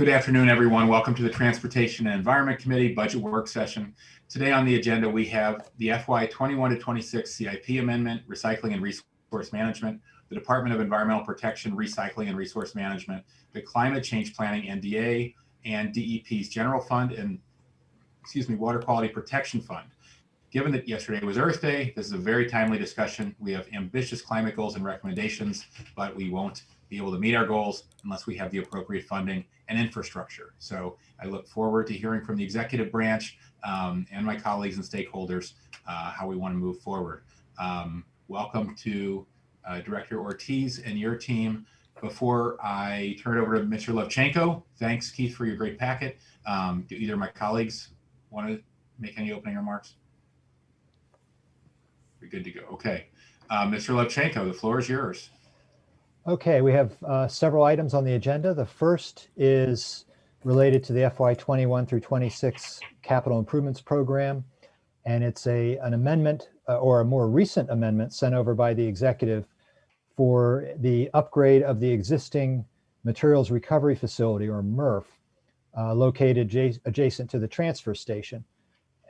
Good afternoon, everyone. Welcome to the Transportation and Environment Committee Budget Work Session. Today on the agenda, we have the FY 21 to 26 CIP Amendment, Recycling and Resource Management, the Department of Environmental Protection, Recycling and Resource Management, the Climate Change Planning NDA, and DEP's General Fund and, Water Quality Protection Fund. Given that yesterday was Earth Day, this is a very timely discussion. We have ambitious climate goals and recommendations, but we won't be able to meet our goals unless we have the appropriate funding and infrastructure. So I look forward to hearing from the executive branch and my colleagues and stakeholders how we want to move forward. Welcome to Director Ortiz and your team. Before I turn it over to Mr. Levchenko, thanks, Keith, for your great packet. Do either of my colleagues want to make any opening remarks? We're good to go. Okay. Mr. Levchenko, the floor is yours. Okay, we have several items on the agenda. The first is related to the FY 21 through 26 Capital Improvements Program, and it's an amendment or a more recent amendment sent over by the executive for the upgrade of the existing Materials Recovery Facility, or MRF, located adjacent to the transfer station.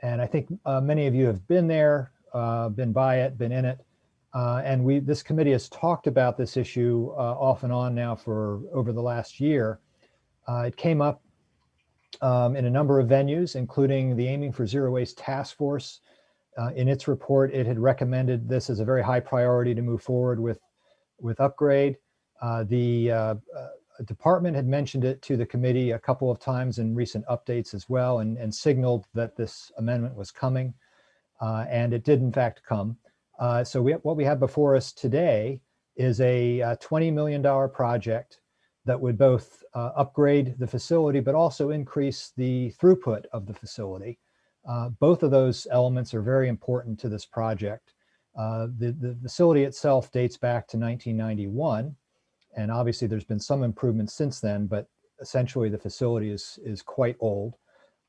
And I think many of you have been there, been by it, been in it. And this committee has talked about this issue off and on now for over the last year. It came up in a number of venues, including the Aiming for Zero Waste Task Force. In its report, it had recommended this as a very high priority to move forward with upgrade. The department had mentioned it to the committee a couple of times in recent updates as well, and signaled that this amendment was coming, and it did in fact come. So what we have before us today is a $20 million project that would both upgrade the facility, but also increase the throughput of the facility. Both of those elements are very important to this project. The facility itself dates back to 1991, and obviously there's been some improvements since then, but essentially the facility is quite old,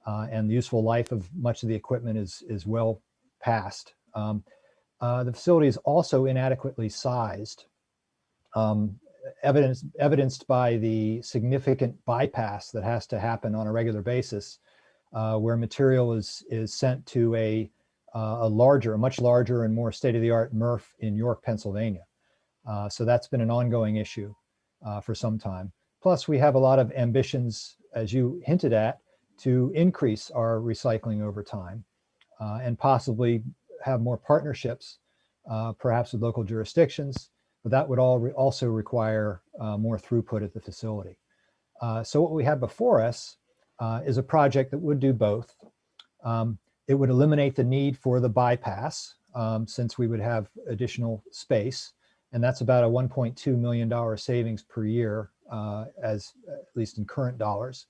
and the useful life of much of the equipment is well past. The facility is also inadequately sized, evidenced by the significant bypass that has to happen on a regular basis, where material is sent to a much larger and more state-of-the-art MRF in York, Pennsylvania. So that's been an ongoing issue for some time. Plus, we have a lot of ambitions, as you hinted at, to increase our recycling over time and possibly have more partnerships, perhaps with local jurisdictions, but that would also require more throughput at the facility. So what we have before us is a project that would do both. It would eliminate the need for the bypass, since we would have additional space, and that's about a $1.2 million savings per year, at least in current dollars.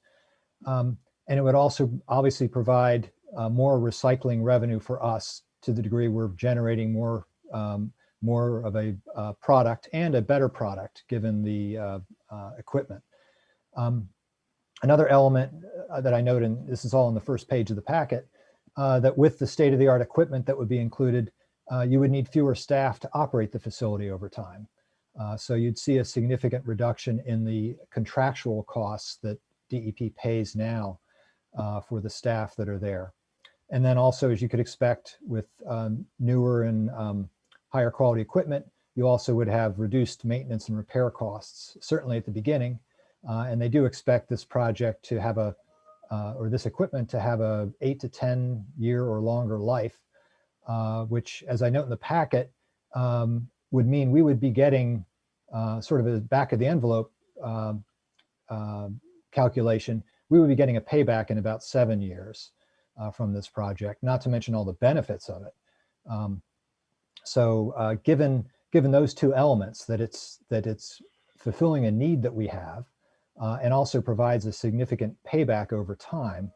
And it would also obviously provide more recycling revenue for us, to the degree we're generating more of a product, and a better product given the equipment. Another element that I note, and this is all on the first page of the packet, that with the state-of-the-art equipment that would be included, you would need fewer staff to operate the facility over time. So you'd see a significant reduction in the contractual costs that DEP pays now for the staff that are there. And then also, as you could expect with newer and higher quality equipment, you also would have reduced maintenance and repair costs, certainly at the beginning. And they do expect this project to have or this equipment to have a 8 to 10 year or longer life, which, as I note in the packet, would mean we would be getting sort of a back of the envelope calculation. We would be getting a payback in about 7 years from this project, not to mention all the benefits of it. So given those two elements, that it's fulfilling a need that we have, and also provides a significant payback over time,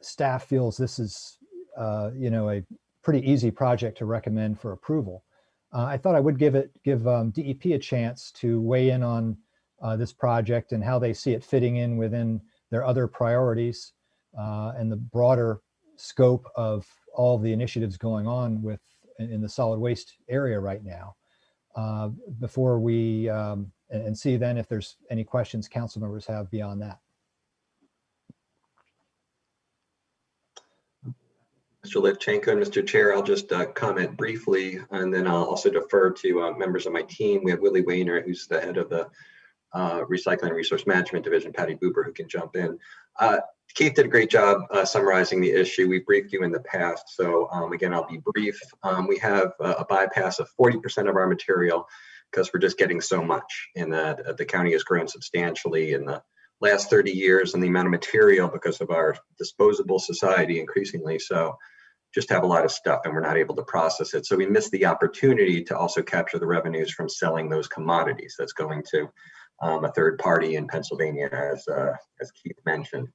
staff feels this is a pretty easy project to recommend for approval. I thought I would give DEP a chance to weigh in on this project and how they see it fitting in within their other priorities, and the broader scope of all the initiatives going on in the solid waste area right now, before we and see then if there's any questions council members have beyond that. Mr. Levchenko and Mr. Chair, I'll just comment briefly, and then I'll also defer to members of my team. We have Willie Wayner, who's the head of the Recycling and Resource Management Division, Patty Buber, who can jump in. Keith did a great job summarizing the issue. We briefed you in the past, so again, I'll be brief. We have a bypass of 40% of our material because we're just getting so much, and that the county has grown substantially in the last 30 years, and the amount of material because of our disposable society increasingly. So just have a lot of stuff and we're not able to process it. So we missed the opportunity to also capture the revenues from selling those commodities. That's going to a third party in Pennsylvania, as Keith mentioned.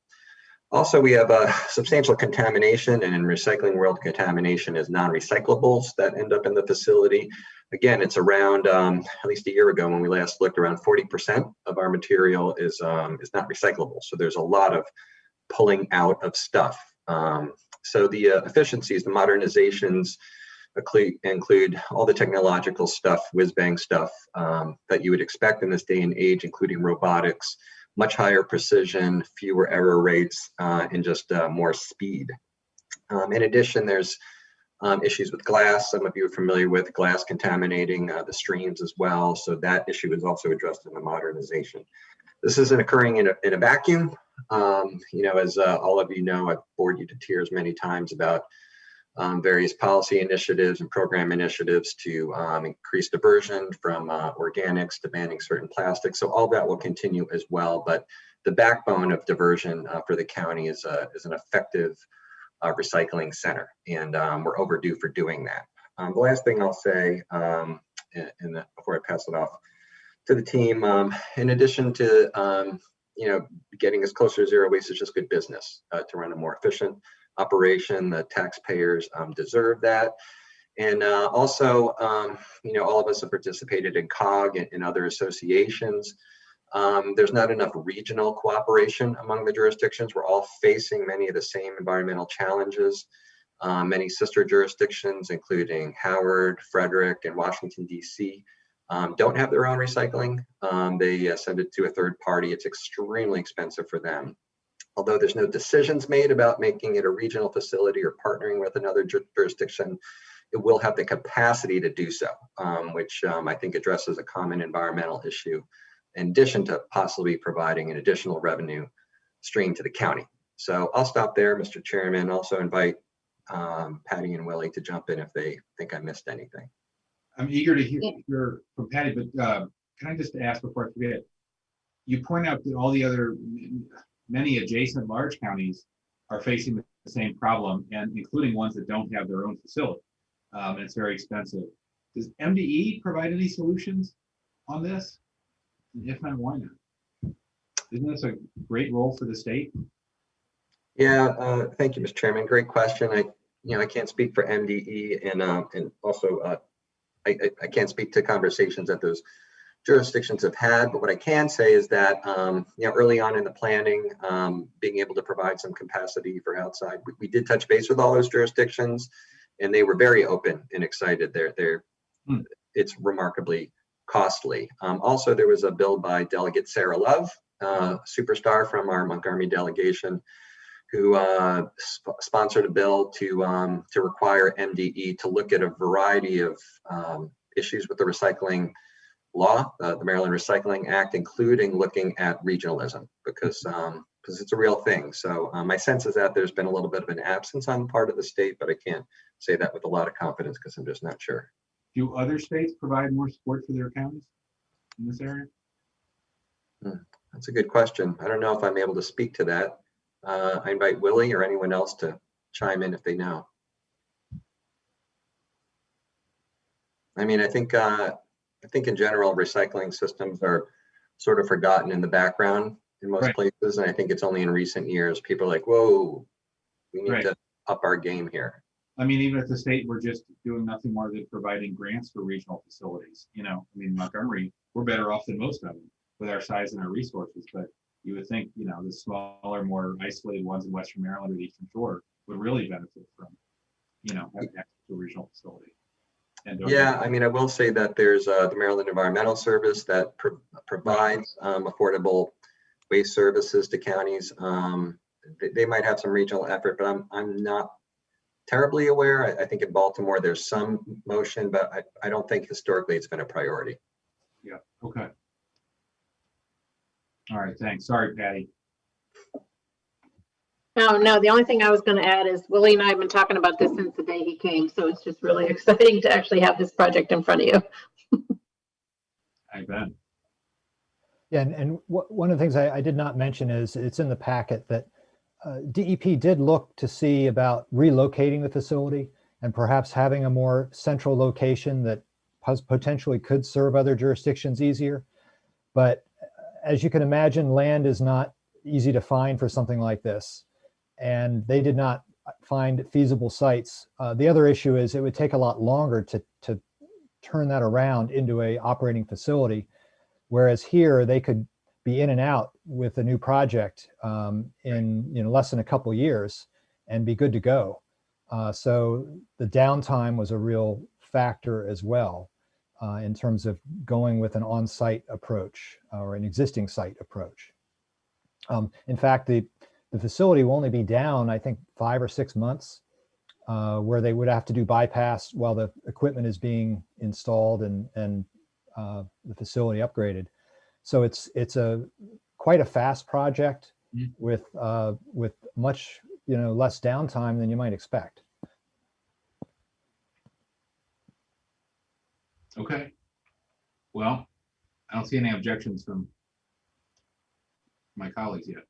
Also, we have substantial contamination, and in recycling world, contamination is non-recyclables that end up in the facility. Again, it's around, at least a year ago when we last looked, around 40% of our material is not recyclable. So there's a lot of pulling out of stuff. So the efficiencies, the modernizations include all the technological stuff, whiz-bang stuff that you would expect in this day and age, including robotics, much higher precision, fewer error rates, and just more speed. In addition, there's issues with glass. Some of you are familiar with glass contaminating the streams as well. So that issue is also addressed in the modernization. This isn't occurring in a vacuum. As all of you know, I've bored you to tears many times about various policy initiatives and program initiatives to increase diversion from organics to banning certain plastics. So all that will continue as well. But the backbone of diversion for the county is an effective recycling center, and we're overdue for doing that. The last thing I'll say, before I pass it off to the team, in addition to getting us closer to zero waste, is just good business to run a more efficient operation. The taxpayers deserve that. And also, all of us have participated in COG and other associations. There's not enough regional cooperation among the jurisdictions. We're all facing many of the same environmental challenges. Many sister jurisdictions, including Howard, Frederick, and Washington, D.C., don't have their own recycling. They send it to a third party. It's extremely expensive for them. Although there's no decisions made about making it a regional facility or partnering with another jurisdiction, it will have the capacity to do so, which I think addresses a common environmental issue, in addition to possibly providing an additional revenue stream to the county. So I'll stop there, Mr. Chairman. Also invite Patty and Willie to jump in if they think I missed anything. I'm eager to hear from Patty, but can I just ask before I forget? You point out that all the other, many adjacent large counties are facing the same problem, and including ones that don't have their own facility. And it's very expensive. Does MDE provide any solutions on this? And if not, why not? Isn't this a great role for the state? Yeah, thank you, Mr. Chairman. Great question. I can't speak for MDE, and also I can't speak to conversations that those jurisdictions have had. But what I can say is that early on in the planning, being able to provide some capacity for outside, we did touch base with all those jurisdictions, and they were very open and excited. It's remarkably costly. Also, there was a bill by Delegate Sarah Love, superstar from our Montgomery delegation, who sponsored a bill to require MDE to look at a variety of issues with the recycling law, the Maryland Recycling Act, including looking at regionalism, because it's a real thing. So my sense is that there's been a little bit of an absence on the part of the state, but I can't say that with a lot of confidence because I'm just not sure. Do other states provide more support for their counties in this area? That's a good question. I don't know if I'm able to speak to that. I invite Willie or anyone else to chime in if they know. I mean, I think in general, recycling systems are sort of forgotten in the background in most places. And I think it's only in recent years, people are like, whoa, we need to up our game here. I mean, even if the state were just doing nothing more than providing grants for regional facilities, Montgomery, we're better off than most of them with our size and our resources. But you would think, the smaller, more isolated ones in Western Maryland or the Eastern Shore would really benefit from, having access to a regional facility. Yeah, I mean, I will say that there's the Maryland Environmental Service that provides affordable waste services to counties. They might have some regional effort, but I'm not terribly aware. I think in Baltimore there's some motion, but I don't think historically it's been a priority. Yeah, okay. All right, thanks. Sorry, Patty. No, the only thing I was going to add is Willie and I have been talking about this since the day he came. So it's just really exciting to actually have this project in front of you. I bet. Yeah, and one of the things I did not mention is it's in the packet that DEP did look to see about relocating the facility and perhaps having a more central location that potentially could serve other jurisdictions easier. But as you can imagine, land is not easy to find for something like this. And they did not find feasible sites. The other issue is it would take a lot longer to turn that around into a operating facility. Whereas here they could be in and out with a new project in less than a couple years and be good to go. So the downtime was a real factor as well in terms of going with an on-site approach or an existing site approach. In fact, the facility will only be down, I think, 5 or 6 months, where they would have to do bypass while the equipment is being installed and the facility upgraded. So it's quite a fast project with much less downtime than you might expect. Okay. Well, I don't see any objections from my colleagues yet.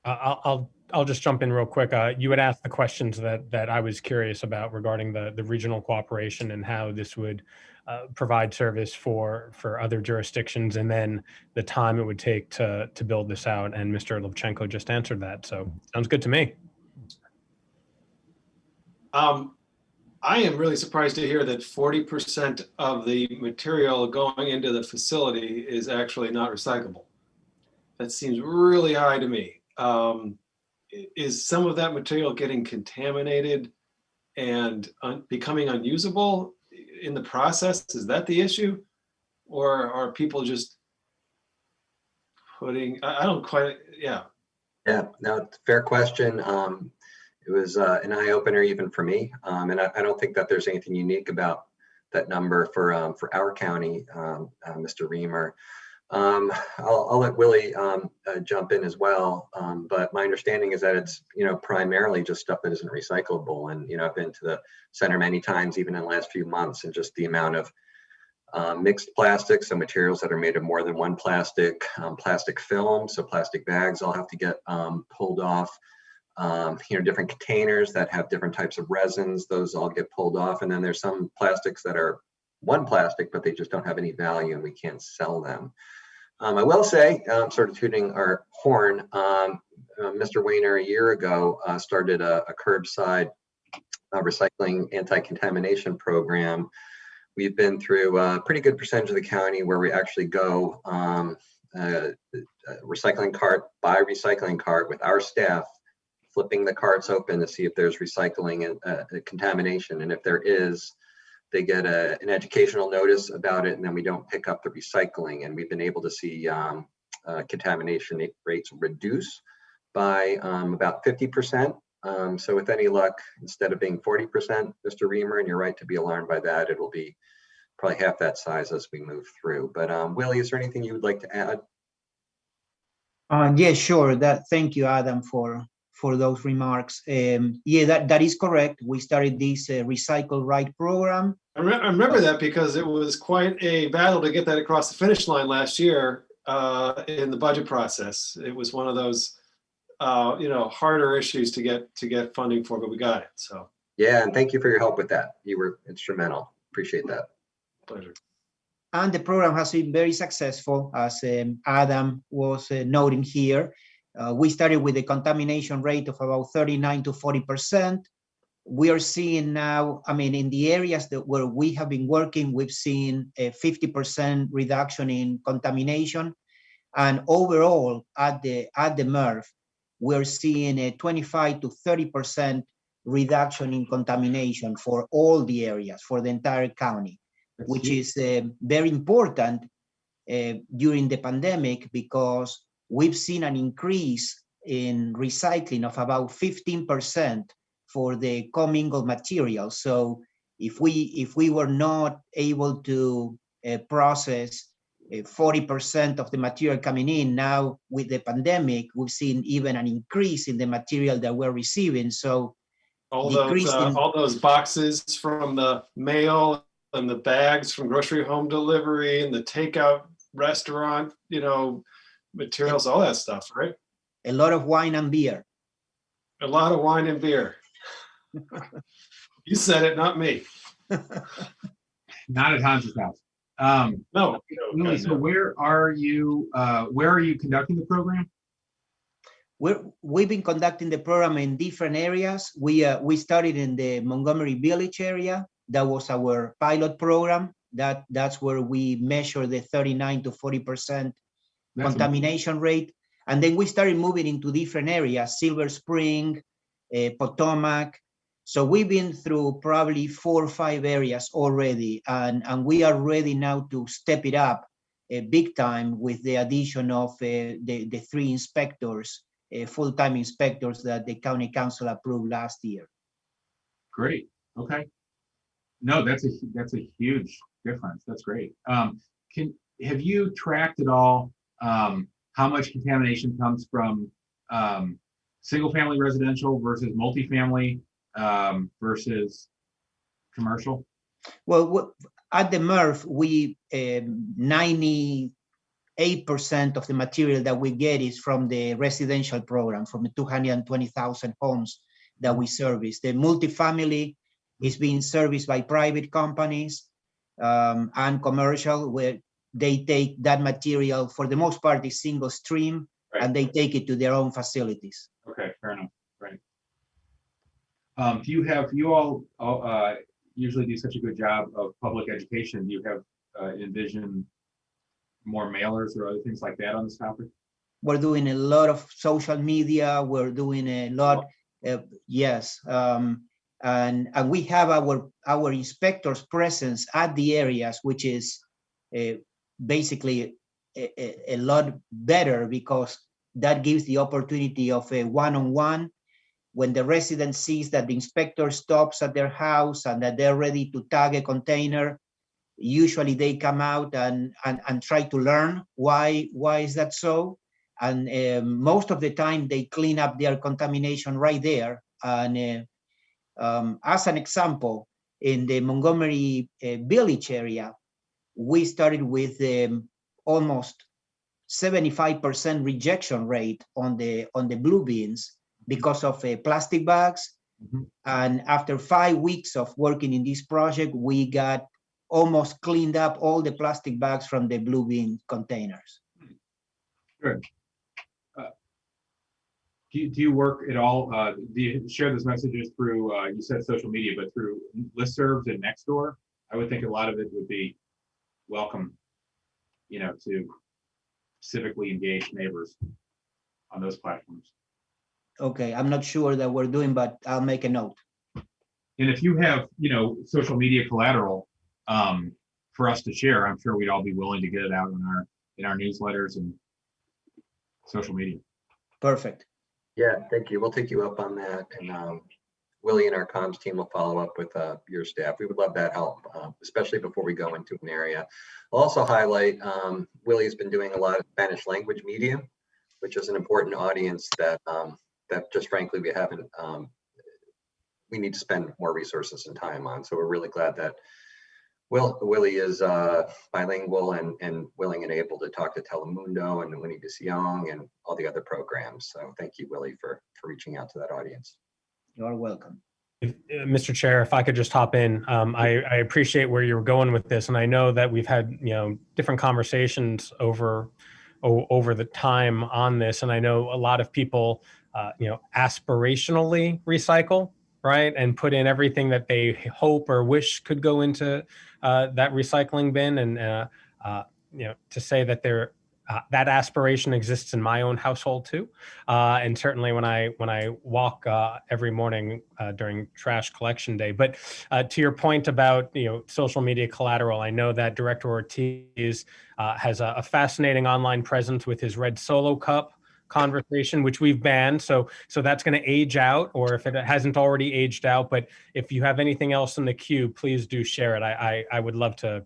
I'll just jump in real quick. You had asked the questions that I was curious about regarding the regional cooperation and how this would provide service for other jurisdictions, and then the time it would take to build this out. And Mr. Levchenko just answered that, so sounds good to me. I am really surprised to hear that 40% of the material going into the facility is actually not recyclable. That seems really high to me. Is some of that material getting contaminated and becoming unusable in the process? Is that the issue? Or are people just putting, I don't quite, yeah. Yeah, no, it's a fair question. It was an eye opener even for me. And I don't think that there's anything unique about that number for our county, Mr. Reamer. I'll let Willie jump in as well. But my understanding is that it's, primarily just stuff that isn't recyclable. And, I've been to the center many times, even in the last few months, and just the amount of mixed plastics and materials that are made of more than one plastic, plastic film. So plastic bags all have to get pulled off. Different containers that have different types of resins, those all get pulled off. And then there's some plastics that are one plastic, but they just don't have any value and we can't sell them. I will say, sort of tooting our horn, Mr. Weiner a year ago started a curbside recycling anti-contamination program. We've been through a pretty good percentage of the county where we actually go recycling cart by recycling cart with our staff, flipping the carts open to see if there's recycling and contamination. And if there is, they get an educational notice about it, and then we don't pick up the recycling. And we've been able to see contamination rates reduce by about 50%. So with any luck, instead of being 40%, Mr. Reamer, and you're right to be alarmed by that, it'll be probably half that size as we move through. But Willie, is there anything you would like to add? Yeah, sure. Thank you, Adam, for those remarks. Yeah, that is correct. We started this Recycle Right program. I remember that because it was quite a battle to get that across the finish line last year in the budget process. It was one of those, harder issues to get funding for, but we got it. So yeah, and thank you for your help with that. You were instrumental. Appreciate that. Pleasure. And the program has been very successful, as Adam was noting here. We started with a contamination rate of about 39 to 40%. We are seeing now, in the areas where we have been working, we've seen a 50% reduction in contamination. And overall, at the MRF, we're seeing a 25 to 30% reduction in contamination for all the areas, for the entire county, which is very important during the pandemic, because we've seen an increase in recycling of about 15% for the commingled material. So if we were not able to process 40% of the material coming in, now with the pandemic, we've seen even an increase in the material that we're receiving. So All decreasing- those boxes from the mail and the bags from grocery home delivery and the takeout restaurant, materials, all that stuff, right? a lot of wine and beer. A lot of wine and beer. You said it, not me. Not at Hans's house. No. Willie, so where are you conducting the program? We've been conducting the program in different areas. We started in the Montgomery Village area. That was our pilot program. That's where we measure the 39 to 40% That's contamination rate. And then we started moving into different areas, Silver Spring, Potomac. So we've been through probably 4 or 5 areas already, and we are ready now to step it up big time with the addition of the 3 inspectors, full-time inspectors that the county council approved last year. Great. Okay. No, that's a huge difference. That's great. Have you tracked at all how much contamination comes from single-family residential versus multifamily versus commercial? Well, at the MRF, we 98% of the material that we get is from the residential program, from the 220,000 homes that we service. The multifamily is being serviced by private companies and commercial, where they take that material, for the most part, is single stream, Right. and they take it to their own facilities. Okay, fair enough. Right. You all usually do such a good job of public education. Do you have envision more mailers or other things like that on this topic? We're doing a lot of social media. We're doing a lot, yes. And we have our inspectors' presence at the areas, which is basically a lot better, because that gives the opportunity of a one-on-one. When the resident sees that the inspector stops at their house and that they're ready to tag a container, usually they come out and try to learn why is that so. And most of the time they clean up their contamination right there. And as an example, in the Montgomery Village area, we started with almost 75% rejection rate on the blue bins because of plastic bags. Mm-hmm. And after 5 weeks of working in this project, we got almost cleaned up all the plastic bags from the blue bin containers. Good. Do you work at all? Do you share those messages through, you said social media, but through listservs and Nextdoor? I would think a lot of it would be welcome, to civically engaged neighbors on those platforms. Okay, I'm not sure that we're doing, but I'll make a note. And if you have, social media collateral for us to share, I'm sure we'd all be willing to get it out in our newsletters and social media. Perfect. Yeah, thank you. We'll take you up on that, and Willie and our comms team will follow up with your staff. We would love that help, especially before we go into an area. I'll also highlight Willie has been doing a lot of Spanish language media, which is an important audience that just frankly we need to spend more resources and time on. So we're really glad that Willie is bilingual and willing and able to talk to Telemundo and Univision and all the other programs. So thank you, Willie, for reaching out to that audience. You're welcome. Mr. Chair, if I could just hop in, I appreciate where you're going with this, and I know that we've had different conversations over the time on this, and I know a lot of people aspirationally recycle, right, and put in everything that they hope or wish could go into that recycling bin, and to say that that aspiration exists in my own household too, and certainly when I walk every morning during trash collection day. But to your point about social media collateral, I know that Director Ortiz has a fascinating online presence with his red Solo cup conversation, which we've banned. So that's going to age out, or if it hasn't already aged out. But if you have anything else in the queue, please do share it. I would love to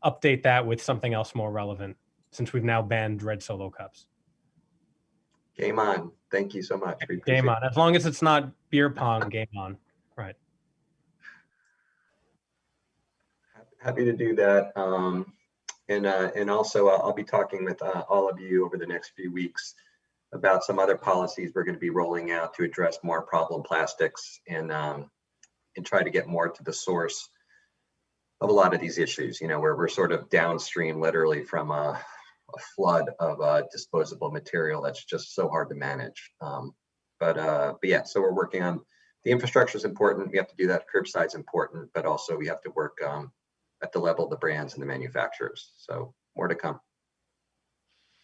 update that with something else more relevant, since we've now banned red Solo cups. Game on. Thank you so much. We Game appreciate on. As long as it's not beer pong, game on. Right. Happy to do that. And also I'll be talking with all of you over the next few weeks about some other policies we're going to be rolling out to address more problem plastics and try to get more to the source of a lot of these issues, you know, where we're sort of downstream literally from a flood of disposable material that's just so hard to manage. But yeah, so we're working on the infrastructure is important. We have to do that. Curbside is important, but also we have to work at the level of the brands and the manufacturers. So more to come.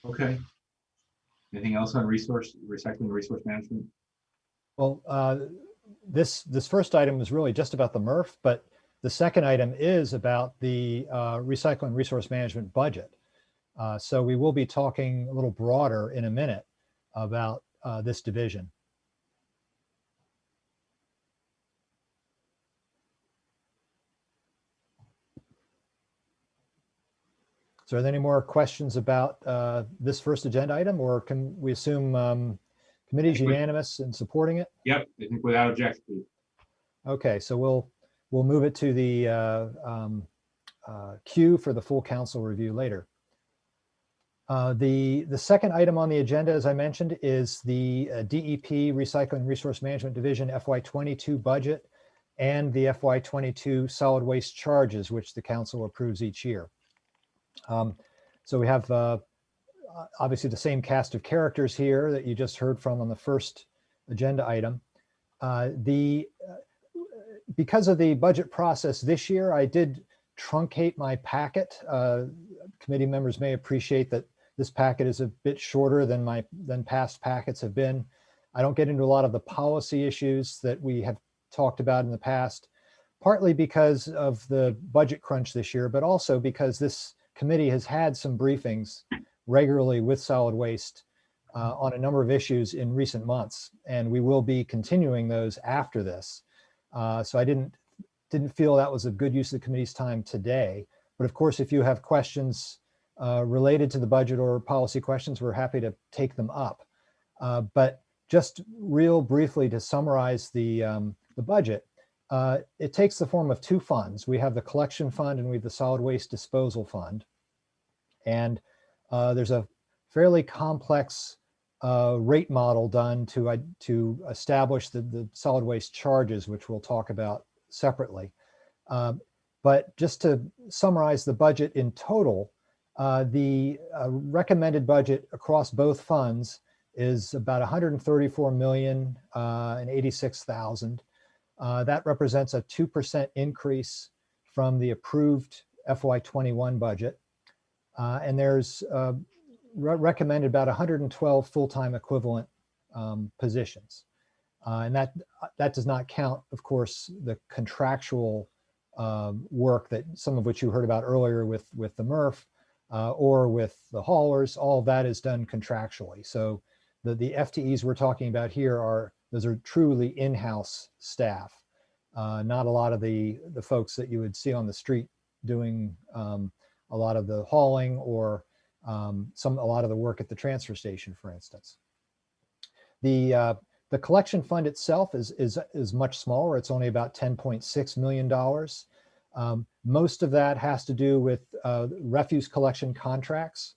Okay. Anything else on recycling and resource management? Well, this first item is really just about the MRF, but the second item is about the recycling and resource management budget. So we will be talking a little broader in a minute about this division. So are there any more questions about this first agenda item, or can we assume committee's unanimous in supporting it? Yep, I think without objection. Okay, so we'll move it to the queue for the full council review later. The second item on the agenda, as I mentioned, is the DEP Recycling Resource Management Division FY22 budget and the FY22 solid waste charges, which the council approves each year. So we have obviously the same cast of characters here that you just heard from on the first agenda item. Because of the budget process this year, I did truncate my packet. Committee members may appreciate that this packet is a bit shorter than past packets have been. I don't get into a lot of the policy issues that we have talked about in the past, partly because of the budget crunch this year, but also because this committee has had some briefings regularly with solid waste on a number of issues in recent months, and we will be continuing those after this. So I didn't feel that was a good use of the committee's time today. But of course, if you have questions related to the budget or policy questions, we're happy to take them up. But just real briefly to summarize the budget, it takes the form of two funds. We have the collection fund and we have the solid waste disposal fund. And there's a fairly complex rate model done to establish the solid waste charges, which we'll talk about separately. But just to summarize the budget in total, the recommended budget across both funds is about $134,086,000. That represents a 2% increase from the approved FY21 budget. And there's recommended about 112 full-time equivalent positions. And that does not count, of course, the contractual work that some of which you heard about earlier with the MRF or with the haulers. All of that is done contractually. So the FTEs we're talking about here those are truly in-house staff, not a lot of the folks that you would see on the street doing a lot of the hauling or a lot of the work at the transfer station, for instance. The collection fund itself is much smaller. It's only about $10.6 million. Most of that has to do with refuse collection contracts.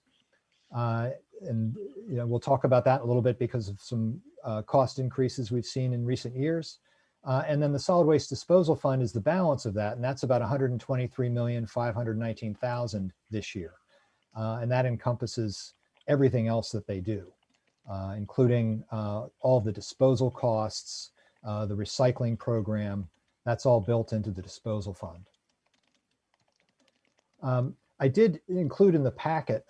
And we'll talk about that a little bit because of some cost increases we've seen in recent years. And then the solid waste disposal fund is the balance of that, and that's about $123,519,000 this year. And that encompasses everything else that they do, including all the disposal costs, the recycling program. That's all built into the disposal fund. I did include in the packet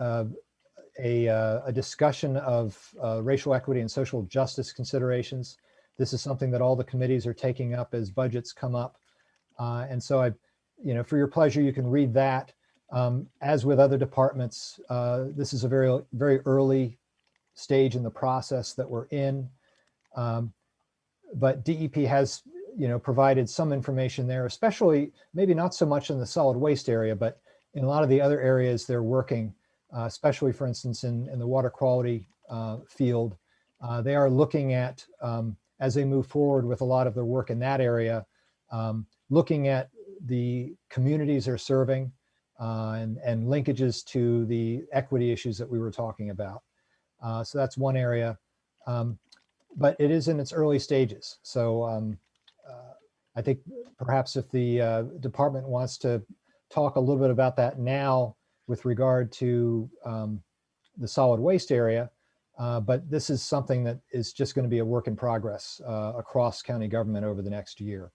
a discussion of racial equity and social justice considerations. This is something that all the committees are taking up as budgets come up. And so for your pleasure, you can read that. As with other departments, this is a very, very early stage in the process that we're in. But DEP has, provided some information there, especially maybe not so much in the solid waste area, but in a lot of the other areas they're working, especially for instance, in the water quality field. They are looking at, as they move forward with a lot of their work in that area, looking at the communities they're serving and linkages to the equity issues that we were talking about. So that's one area, but it is in its early stages. So I think perhaps if the department wants to talk a little bit about that now with regard to the solid waste area, but this is something that is just going to be a work in progress across county government over the next year.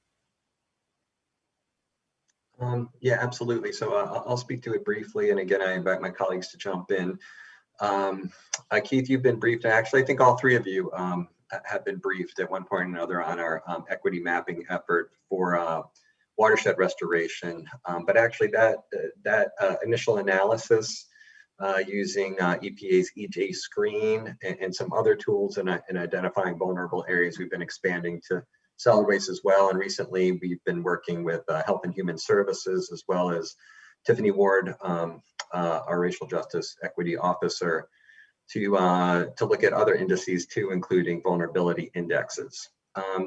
Yeah, absolutely. So I'll speak to it briefly. And again, I invite my colleagues to jump in. Keith, you've been briefed. Actually, I think all three of you have been briefed at one point or another on our equity mapping effort for watershed restoration. But actually that initial analysis using EPA's EJ screen and some other tools in identifying vulnerable areas, we've been expanding to solid waste as well. And recently we've been working with Health and Human Services, as well as Tiffany Ward, our racial justice equity officer, to look at other indices too, including vulnerability indexes.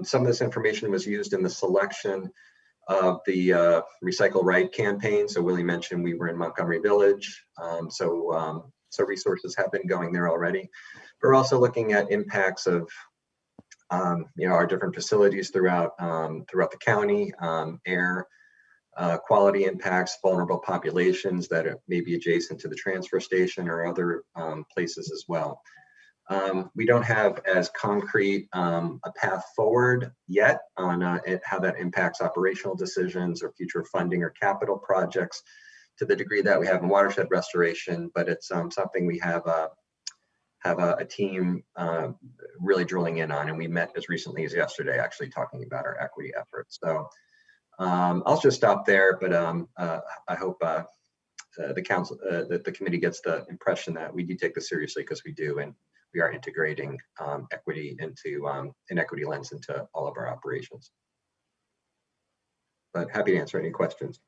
Some of this information was used in the selection of the Recycle Right campaign. So Willie mentioned we were in Montgomery Village. So resources have been going there already. We're also looking at impacts of our different facilities throughout the county, air quality impacts, vulnerable populations that may be adjacent to the transfer station or other places as well. We don't have as concrete a path forward yet on how that impacts operational decisions or future funding or capital projects to the degree that we have in watershed restoration, but it's something we have a team really drilling in on, and we met as recently as yesterday actually talking about our equity efforts. So I'll just stop there, but I hope the council, that the committee gets the impression that we do take this seriously, because we do, and we are integrating equity into an equity lens into all of our operations. But happy to answer any questions.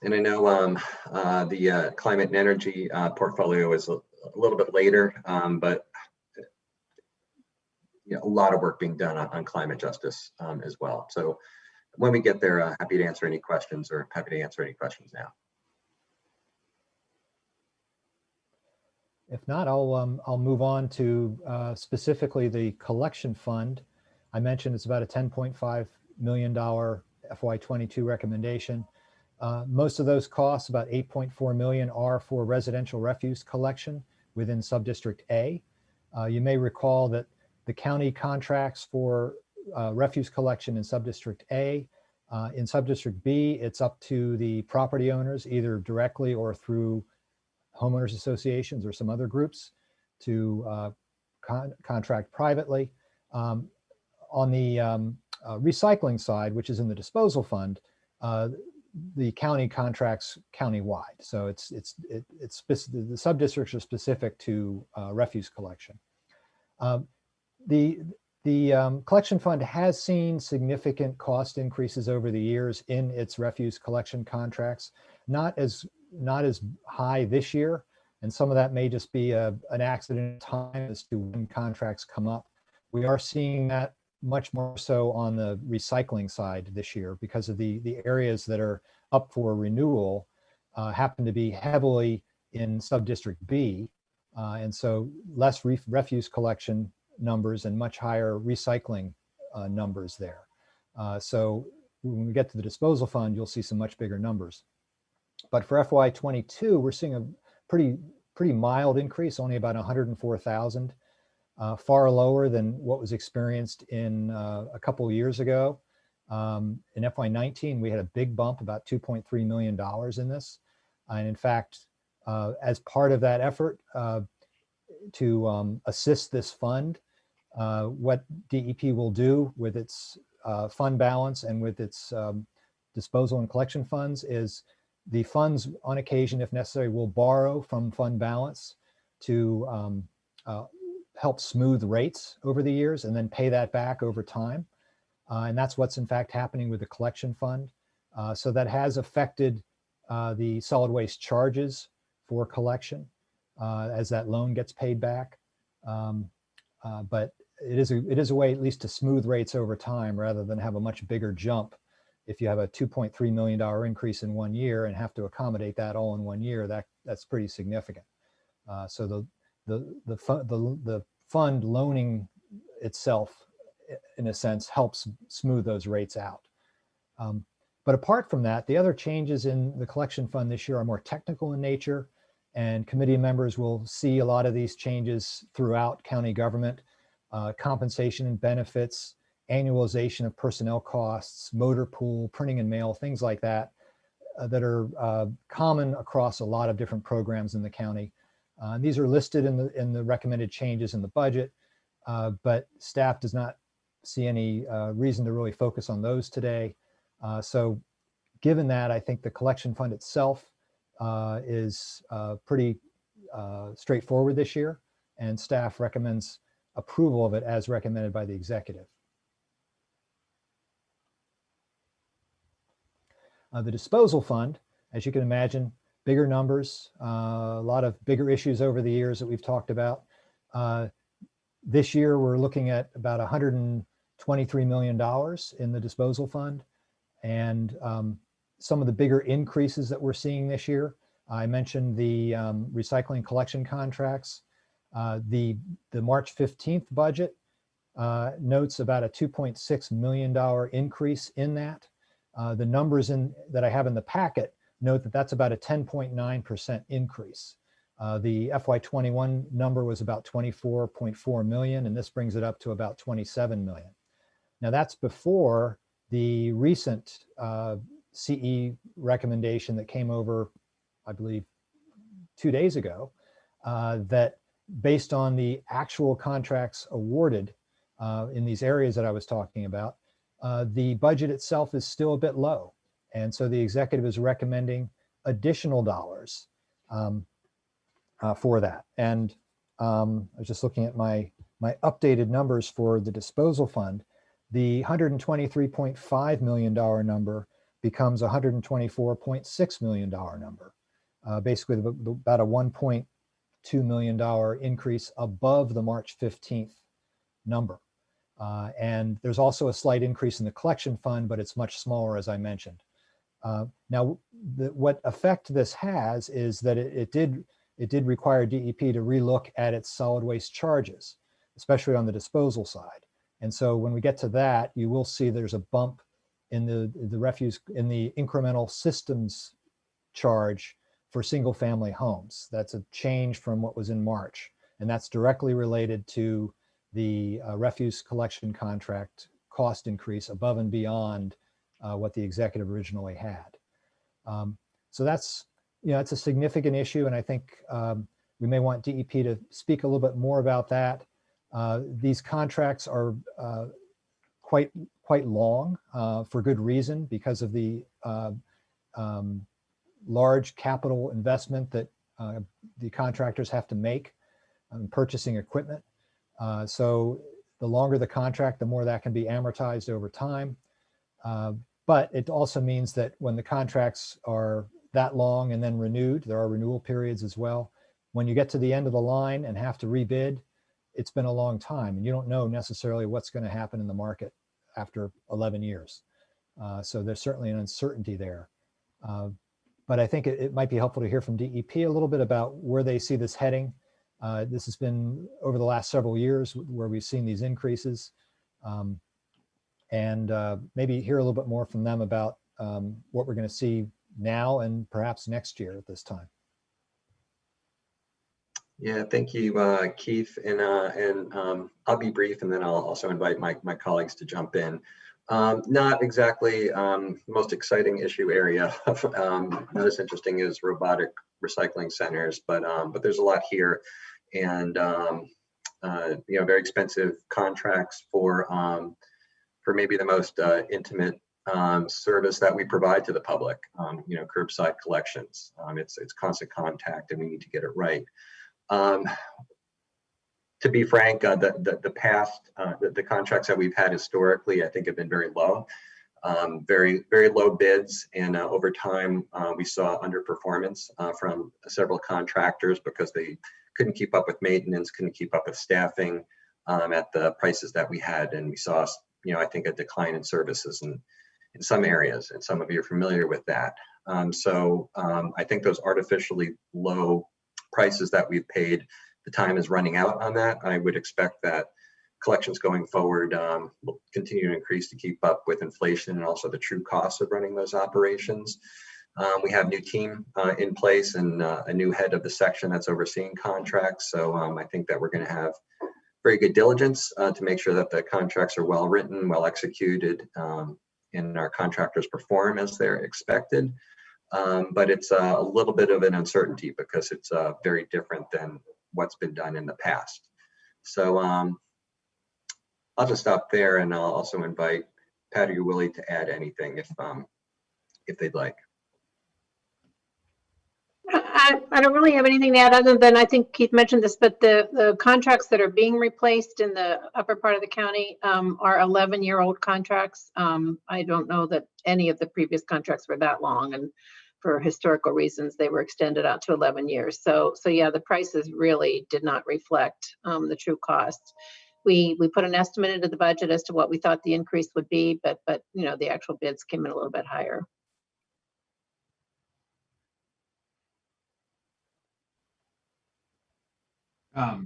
And I know the climate and energy portfolio is a little bit later, but a lot of work being done on climate justice as well. So when we get there, happy to answer any questions, or happy to answer any questions now. If not, I'll move on to specifically the collection fund. I mentioned it's about a $10.5 million FY22 recommendation. Most of those costs, about 8.4 million, are for residential refuse collection within Subdistrict A. You may recall that the county contracts for refuse collection in Subdistrict A. In Subdistrict B, it's up to the property owners, either directly or through homeowners associations or some other groups, to contract privately. On the recycling side, which is in the disposal fund, the county contracts countywide. So the sub-districts are specific to refuse collection. The collection fund has seen significant cost increases over the years in its refuse collection contracts, not as high this year, and some of that may just be an accident time as to when contracts come up. We are seeing that much more so on the recycling side this year, because of the areas that are up for renewal happen to be heavily in Subdistrict B, and so less refuse collection numbers and much higher recycling numbers there. So when we get to the disposal fund, you'll see some much bigger numbers. But for FY22, we're seeing a pretty mild increase, only about 104,000, far lower than what was experienced in a couple of years ago. In FY19, we had a big bump, about $2.3 million in this. And in fact, as part of that effort to assist this fund, what DEP will do with its fund balance and with its disposal and collection funds is The funds, on occasion, if necessary, will borrow from fund balance to help smooth rates over the years and then pay that back over time. And that's what's in fact happening with the collection fund. So that has affected the solid waste charges for collection as that loan gets paid back. But it is a way at least to smooth rates over time rather than have a much bigger jump. If you have a $2.3 million increase in 1 year and have to accommodate that all in 1 year, that's pretty significant. So the fund loaning itself, in a sense, helps smooth those rates out. But apart from that, the other changes in the collection fund this year are more technical in nature, and committee members will see a lot of these changes throughout county government. Compensation and benefits, annualization of personnel costs, motor pool, printing and mail, things like that, that are common across a lot of different programs in the county. These are listed in the recommended changes in the budget, but staff does not see any reason to really focus on those today. So given that, I think the collection fund itself is pretty straightforward this year, and staff recommends approval of it as recommended by the executive. The disposal fund, as you can imagine, bigger numbers, a lot of bigger issues over the years that we've talked about. This year, we're looking at about $123 million in the disposal fund. And some of the bigger increases that we're seeing this year, I mentioned the recycling collection contracts. The March 15th budget notes about a $2.6 million increase in that. The numbers that I have in the packet note that that's about a 10.9% increase. The FY21 number was about 24.4 million, and this brings it up to about 27 million. Now that's before the recent CE recommendation that came over, I believe, 2 days ago, that based on the actual contracts awarded in these areas that I was talking about, the budget itself is still a bit low. And so the executive is recommending additional dollars for that. And I was just looking at my updated numbers for the disposal fund. The $123.5 million number becomes a $124.6 million number, basically about a $1.2 million increase above the March 15th number. And there's also a slight increase in the collection fund, but it's much smaller, as I mentioned. Now, what effect this has is that it did require DEP to relook at its solid waste charges, especially on the disposal side. And so when we get to that, you will see there's a bump in the refuse, in the incremental systems charge for single family homes. That's a change from what was in March. And that's directly related to the refuse collection contract cost increase above and beyond what the executive originally had. So that's, it's a significant issue. And I think we may want DEP to speak a little bit more about that. These contracts are quite long for good reason, because of the large capital investment that the contractors have to make in purchasing equipment. So the longer the contract, the more that can be amortized over time. But it also means that when the contracts are that long and then renewed, there are renewal periods as well. When you get to the end of the line and have to rebid, it's been a long time, and you don't know necessarily what's going to happen in the market after 11 years. So there's certainly an uncertainty there. But I think it might be helpful to hear from DEP a little bit about where they see this heading. This has been over the last several years where we've seen these increases, and maybe hear a little bit more from them about what we're going to see now and perhaps next year at this time. Yeah, thank you, Keith. And I'll be brief, and then I'll also invite my colleagues to jump in. Not exactly the most exciting issue area, not as interesting as robotic recycling centers, but there's a lot here, and very expensive contracts for maybe the most intimate service that we provide to the public, curbside collections. It's constant contact and we need to get it right. To be frank, the contracts that we've had historically, I think have been very low, very low bids. And over time, we saw underperformance from several contractors because they couldn't keep up with maintenance, couldn't keep up with staffing at the prices that we had. And we saw, I think a decline in services in some areas, and some of you are familiar with that. So I think those artificially low prices that we've paid, the time is running out on that. I would expect that collections going forward will continue to increase to keep up with inflation and also the true costs of running those operations. We have a new team in place and a new head of the section that's overseeing contracts. So I think that we're going to have very good diligence to make sure that the contracts are well written, well executed, and our contractors perform as they're expected. But it's a little bit of an uncertainty because it's very different than what's been done in the past. So I'll just stop there, and I'll also invite Patty or Willie to add anything if they'd like. I don't really have anything to add other than I think Keith mentioned this, but the contracts that are being replaced in the upper part of the county are 11-year-old contracts. I don't know that any of the previous contracts were that long, and for historical reasons, they were extended out to 11 years. So yeah, the prices really did not reflect the true cost. We put an estimate into the budget as to what we thought the increase would be, but the actual bids came in a little bit higher. How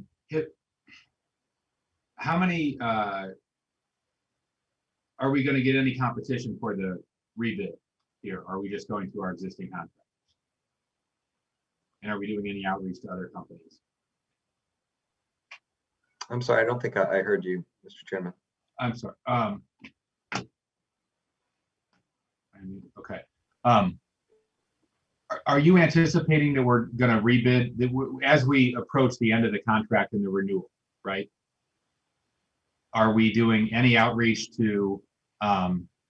many are we going to get any competition for the rebid here? Are we just going through our existing contractors? And are we doing any outreach to other companies? I'm sorry, I don't think I heard you, Mr. Chairman. I'm sorry. Okay. Are you anticipating that we're going to rebid as we approach the end of the contract and the renewal, right? Are we doing any outreach to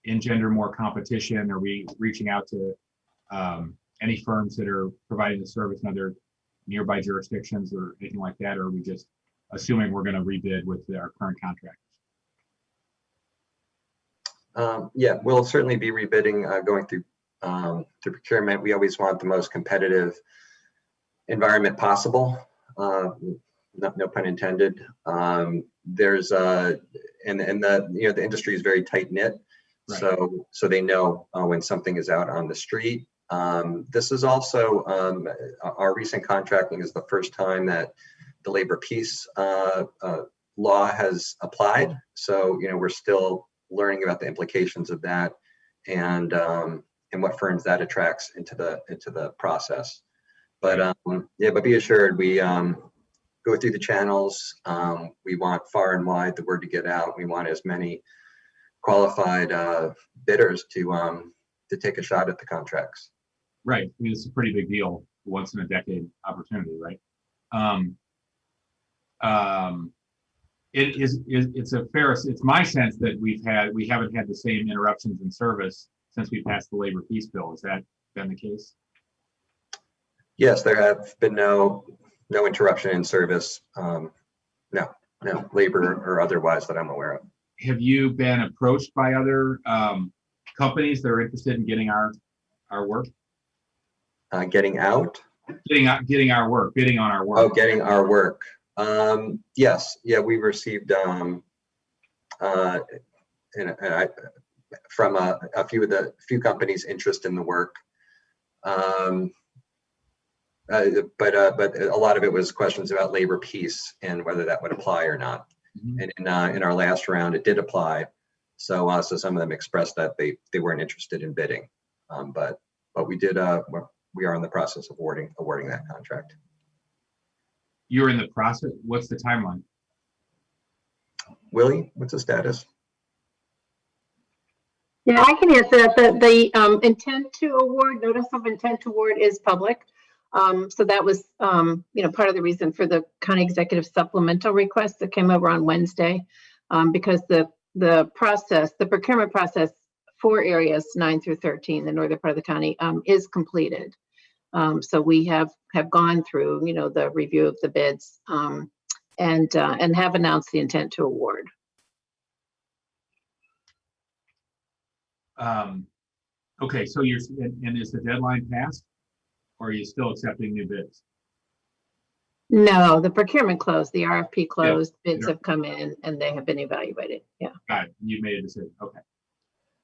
engender more competition? Are we reaching out to any firms that are providing the service in other nearby jurisdictions or anything like that? Or are we just assuming we're going to rebid with our current contractors? Yeah, we'll certainly be rebidding going through procurement. We always want the most competitive environment possible. No pun intended. There's and the industry is very tight knit, right. So they know when something is out on the street. This is also our recent contracting is the first time that the labor peace law has applied. So we're still learning about the implications of that and what firms that attracts into the process. But yeah, but be assured we go through the channels. We want far and wide the word to get out. We want as many qualified bidders to take a shot at the contracts. Right. I mean, it's a pretty big deal, once in a decade opportunity, right? It's my sense that we haven't had the same interruptions in service since we passed the labor peace bill. Has that been the case? Yes, there have been no interruption in service. No labor or otherwise that I'm aware of. Have you been approached by other companies that are interested in getting our work? Getting out? Getting our work, bidding on our work. Oh, getting our work. Yes, yeah, we received from a few companies interest in the work. But a lot of it was questions about labor peace and whether that would apply or not. Mm-hmm. And in our last round, it did apply. So some of them expressed that they weren't interested in bidding. But we did. We are in the process of awarding that contract. You're in the process. What's the timeline? Willie, what's the status? Yeah, I can answer that. The intent to award, notice of intent to award is public. So that was, part of the reason for the county executive supplemental request that came over on Wednesday, because the procurement process 4 areas, 9 through 13, the northern part of the county, is completed. So we have gone through, the review of the bids, and have announced the intent to award. Okay, so and is the deadline passed, or are you still accepting new bids? No, the procurement closed, the RFP closed, bids have come in and they have been evaluated. Yeah. Got it. You made a decision. Okay.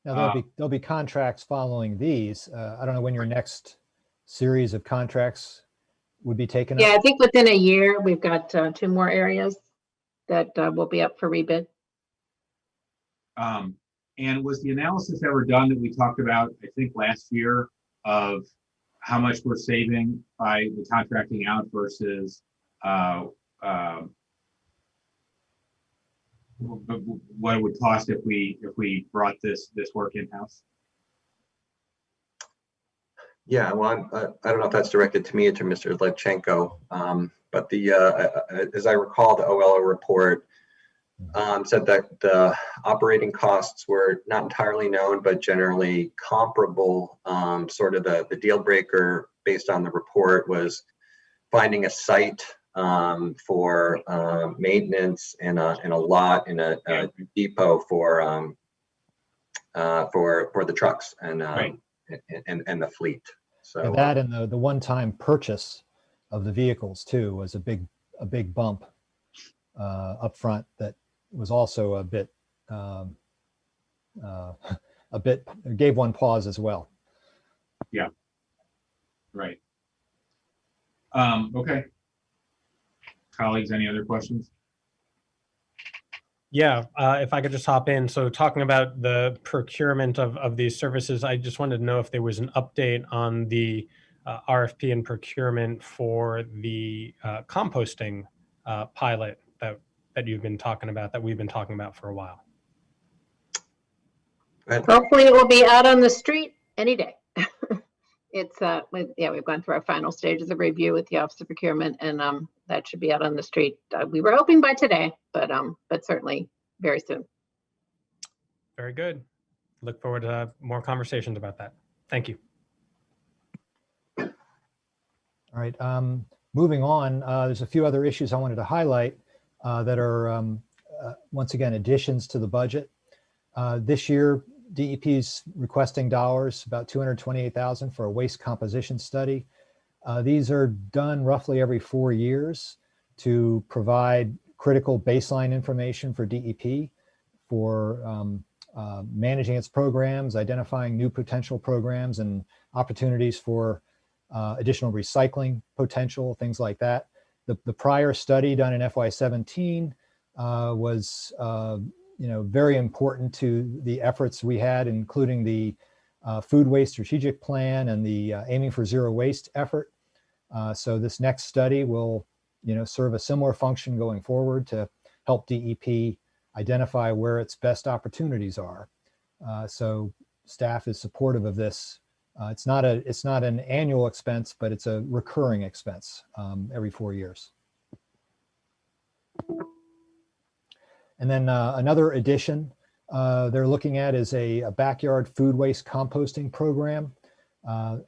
Now, there'll be contracts following these. I don't know when your next series of contracts would be taken up. Yeah, I think within a year, we've got 2 more areas that will be up for rebid. And was the analysis ever done that we talked about, I think last year, of how much we're saving by the contracting out versus what it would cost if we brought this work in-house? Yeah, well, I don't know if that's directed to me or to Mr. Levchenko, but as I recall, the OLO report said that the operating costs were not entirely known, but generally comparable. Sort of the deal breaker based on the report was finding a site for maintenance and a lot in a depot for the trucks and Right. and the fleet. So Yeah, that and the one-time purchase of the vehicles too was a big bump up front that was also a bit gave one pause as well. Yeah. Right. Okay. Colleagues, any other questions? Yeah, if I could just hop in. So talking about the procurement of these services, I just wanted to know if there was an update on the RFP and procurement for the composting pilot that you've been talking about, that we've been talking about for a while. Hopefully it will be out on the street any day. It's we've gone through our final stages of review with the Office of Procurement, and that should be out on the street. We were hoping by today, but certainly very soon. Very good. Look forward to more conversations about that. Thank you. All right, moving on, there's a few other issues I wanted to highlight that are, once again, additions to the budget. This year, DEP's requesting dollars, about $228,000 for a waste composition study. These are done roughly every 4 years to provide critical baseline information for DEP for managing its programs, identifying new potential programs and opportunities for additional recycling potential, things like that. The prior study done in FY17 was very important to the efforts we had, including the food waste strategic plan and the aiming for zero waste effort. So this next study will serve a similar function going forward to help DEP identify where its best opportunities are. So staff is supportive of this. It's not an annual expense, but it's a recurring expense every 4 years. And then another addition they're looking at is a backyard food waste composting program,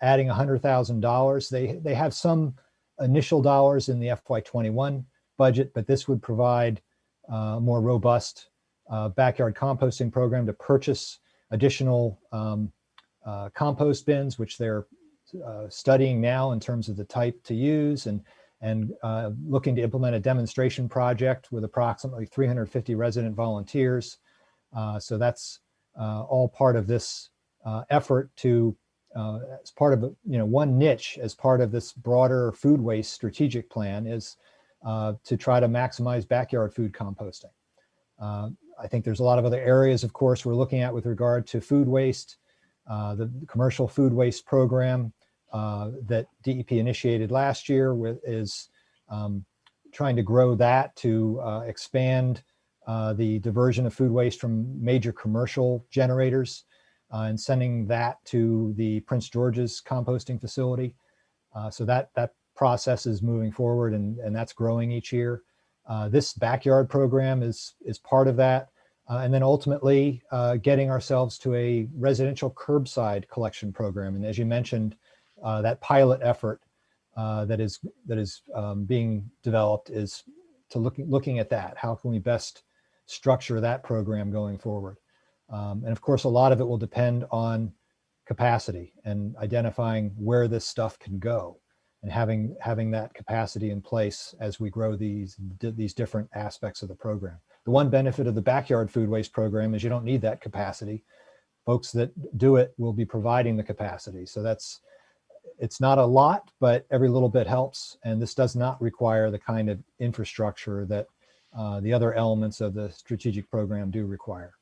adding $100,000. They have some initial dollars in the FY21 budget, but this would provide a more robust backyard composting program to purchase additional compost bins, which they're studying now in terms of the type to use, and looking to implement a demonstration project with approximately 350 resident volunteers. So that's all part of this effort to, as part of one niche, as part of this broader food waste strategic plan, is to try to maximize backyard food composting. I think there's a lot of other areas, of course, we're looking at with regard to food waste. The commercial food waste program that DEP initiated last year is trying to grow that to expand the diversion of food waste from major commercial generators and sending that to the Prince George's composting facility. So that process is moving forward, and that's growing each year. This backyard program is part of that. And then ultimately getting ourselves to a residential curbside collection program. And as you mentioned, that pilot effort that is being developed is to looking at that. How can we best structure that program going forward? And of course, a lot of it will depend on capacity and identifying where this stuff can go, and having that capacity in place as we grow these different aspects of the program. The one benefit of the backyard food waste program is you don't need that capacity. Folks that do it will be providing the capacity. So it's not a lot, but every little bit helps. And this does not require the kind of infrastructure that the other elements of the strategic program do require.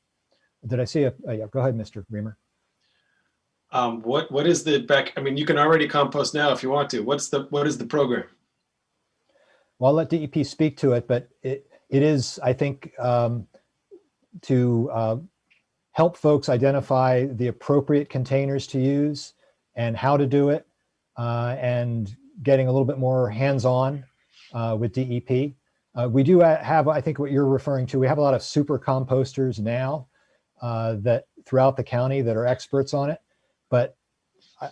Did I see yeah, go ahead, Mr. Reamer. What is the back? I mean, you can already compost now if you want to. What is the program? Well, I'll let DEP speak to it, but it is, I think, to help folks identify the appropriate containers to use and how to do it, and getting a little bit more hands-on with DEP. We do have, I think what you're referring to, we have a lot of super composters now that throughout the county that are experts on it, but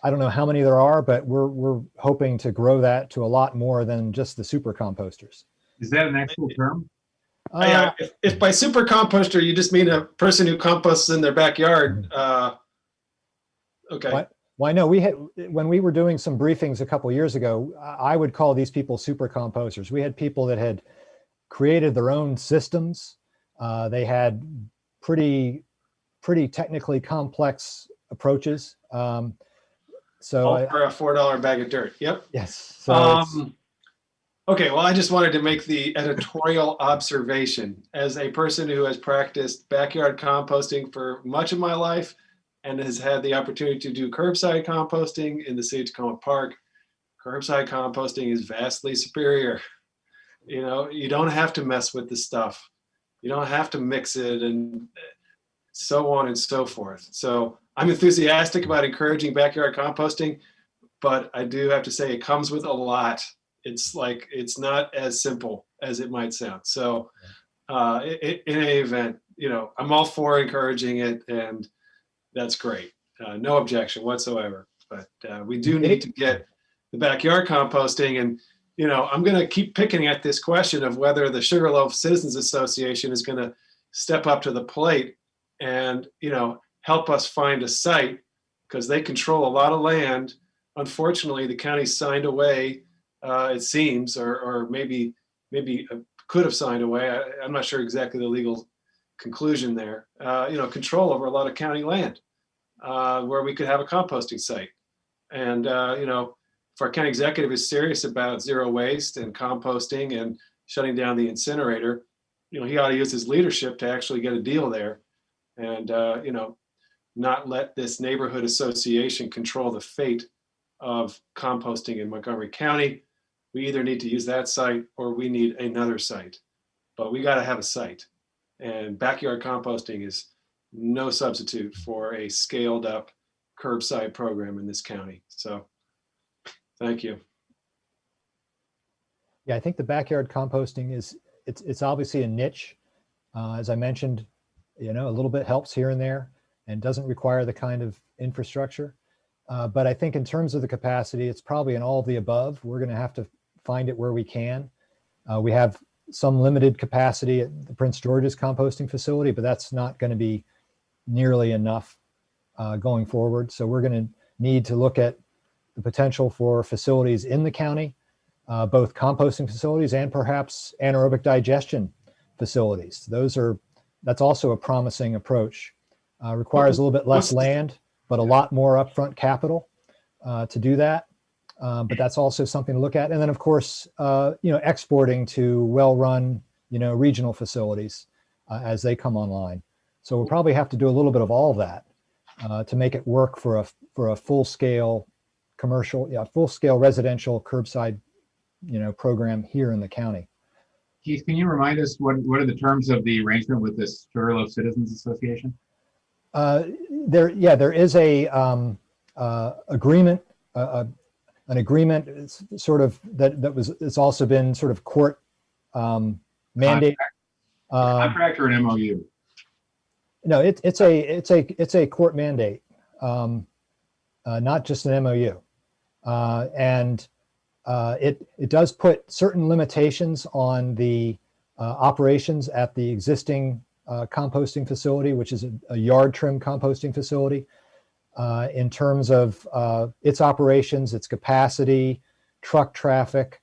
I don't know how many there are, but we're hoping to grow that to a lot more than just the super composters. Is that an actual term? Yeah, if by super composter you just mean a person who composts in their backyard, okay. Well, I know when we were doing some briefings a couple years ago, I would call these people super composters. We had people that had created their own systems. They had pretty technically complex approaches. So all for a $4 bag of dirt. Yep. Yes. So okay. Well, I just wanted to make the editorial observation as a person who has practiced backyard composting for much of my life and has had the opportunity to do curbside composting in the city of Tacoma Park. Curbside composting is vastly superior. You know, you don't have to mess with the stuff. You don't have to mix it and so on and so forth. So I'm enthusiastic about encouraging backyard composting, but I do have to say it comes with a lot. It's not as simple as it might sound. So in any event, you know, I'm all for encouraging it, and that's great. No objection whatsoever. But we do need to get the backyard composting. And, you know, I'm going to keep picking at this question of whether the Sugarloaf Citizens Association is going to step up to the plate and, you know, help us find a site, because they control a lot of land. Unfortunately, the county signed away, it seems, or maybe could have signed away. I'm not sure exactly the legal conclusion there. You know, control over a lot of county land where we could have a composting site. And, you know, if our county executive is serious about zero waste and composting and shutting down the incinerator, you know, he ought to use his leadership to actually get a deal there and, you know, not let this neighborhood association control the fate of composting in Montgomery County. We either need to use that site or we need another site, but we got to have a site. And backyard composting is no substitute for a scaled up curbside program in this county. So thank you. yeah, I think the backyard composting it's obviously a niche. As I mentioned, you know, a little bit helps here and there and doesn't require the kind of infrastructure. But I think in terms of the capacity, it's probably an all of the above. We're going to have to find it where we can. We have some limited capacity at the Prince George's composting facility, but that's not going to be nearly enough going forward. So we're going to need to look at the potential for facilities in the county, both composting facilities and perhaps anaerobic digestion facilities. That's also a promising approach. Requires a little bit less land, but a lot more upfront capital to do that. But that's also something to look at. And then, of course, you know, exporting to well-run, you know, regional facilities as they come online. So we'll probably have to do a little bit of all of that to make it work for a full-scale commercial, full-scale residential curbside, you know, program here in the county. Keith, can you remind us what are the terms of the arrangement with this Sugarloaf Citizens Association? There is an agreement sort of it's also been sort of court mandated. Contract or an MOU? No, it's a court mandate, not just an MOU. And it does put certain limitations on the operations at the existing composting facility, which is a yard trim composting facility, in terms of its operations, its capacity, truck traffic,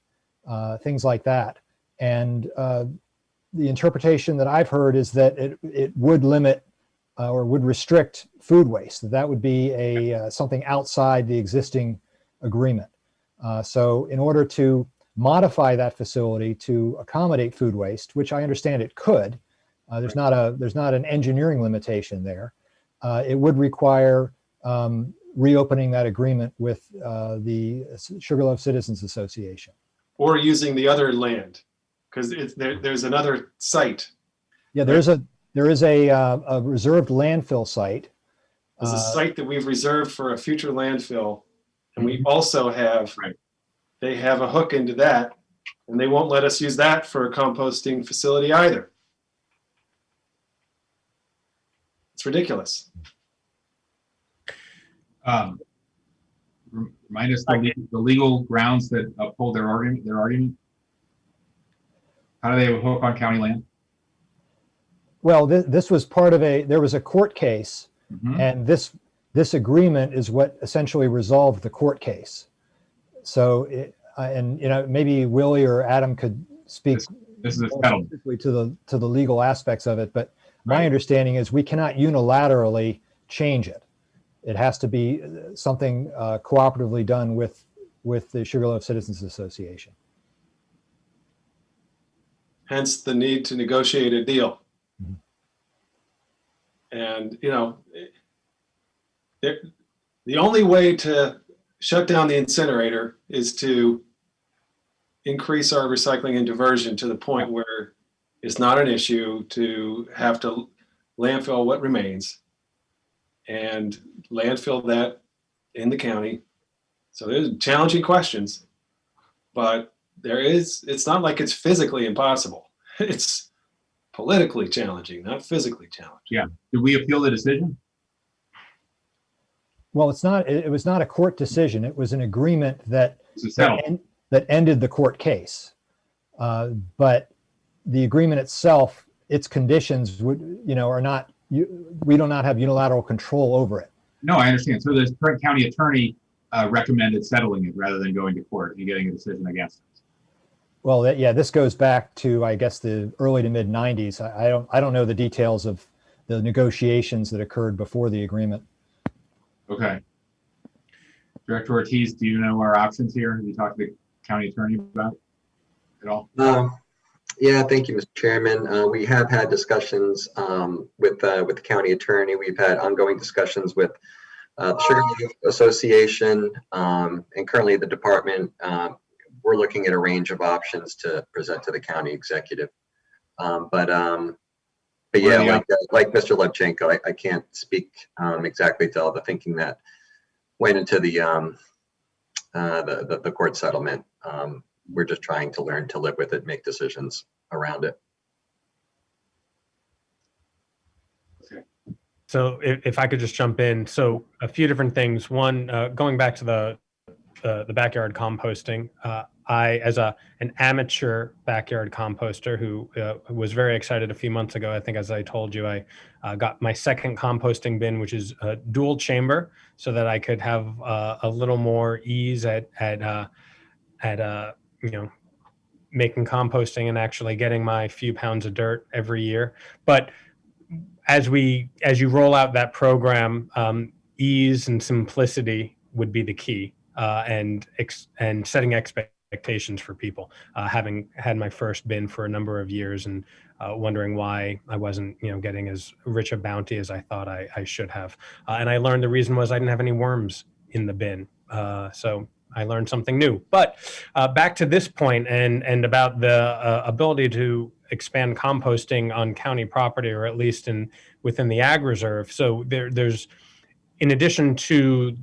things like that. And the interpretation that I've heard is that it would limit or would restrict food waste. That would be something outside the existing agreement. So in order to modify that facility to accommodate food waste, which I understand it could, there's not an engineering limitation there. It would require reopening that agreement with the Sugarloaf Citizens Association. Or using the other land, because there's another site. Yeah, there is a reserved landfill site. There's a site that we've reserved for a future landfill, and we also have, they have a hook into that, and they won't let us use that for a composting facility either. It's ridiculous. Remind us the legal grounds that uphold their argument. How do they have a hook on county land? Well, this was part of there was a court case, and this agreement is what essentially resolved the court case. So, maybe Willie or Adam could speak This is a settlement. specifically to the legal aspects of it, but my understanding is we cannot unilaterally change it. It has to be something cooperatively done with the Sugarloaf Citizens Association. Hence the need to negotiate a deal. And, the only way to shut down the incinerator is to increase our recycling and diversion to the point where it's not an issue to have to landfill what remains and landfill that in the county. So there's challenging questions, but it's not like it's physically impossible. It's politically challenging, not physically challenging. Yeah. Did we appeal the decision? Well, it was not a court decision. It was an agreement that It's a settlement. that ended the court case. But the agreement itself, its conditions are not, we do not have unilateral control over it. No, I understand. So the current county attorney recommended settling it rather than going to court and getting a decision against us. Well, this goes back to, I guess, the early to mid 90s. I don't know the details of the negotiations that occurred before the agreement. Okay. Director Ortiz, do you know our options here? Have you talked to the county attorney about it at all? Yeah, thank you, Mr. Chairman. We have had discussions with the county attorney. We've had ongoing discussions with the Sugarloaf Association and currently the department. We're looking at a range of options to present to the county executive. But yeah, like Mr. Levchenko, I can't speak exactly to all the thinking that went into the court settlement. We're just trying to learn to live with it, make decisions around it. So if I could just jump in. So a few different things. One, going back to the backyard composting, I, as an amateur backyard composter who was very excited a few months ago, I think as I told you, I got my second composting bin, which is a dual chamber, so that I could have a little more ease at making composting and actually getting my few pounds of dirt every year. But as you roll out that program, ease and simplicity would be the key, and setting expectations for people. Having had my first bin for a number of years and wondering why I wasn't, getting as rich a bounty as I thought I should have. And I learned the reason was I didn't have any worms in the bin. So I learned something new. But back to this point and about the ability to expand composting on county property, or at least within the ag reserve. So there's, in addition to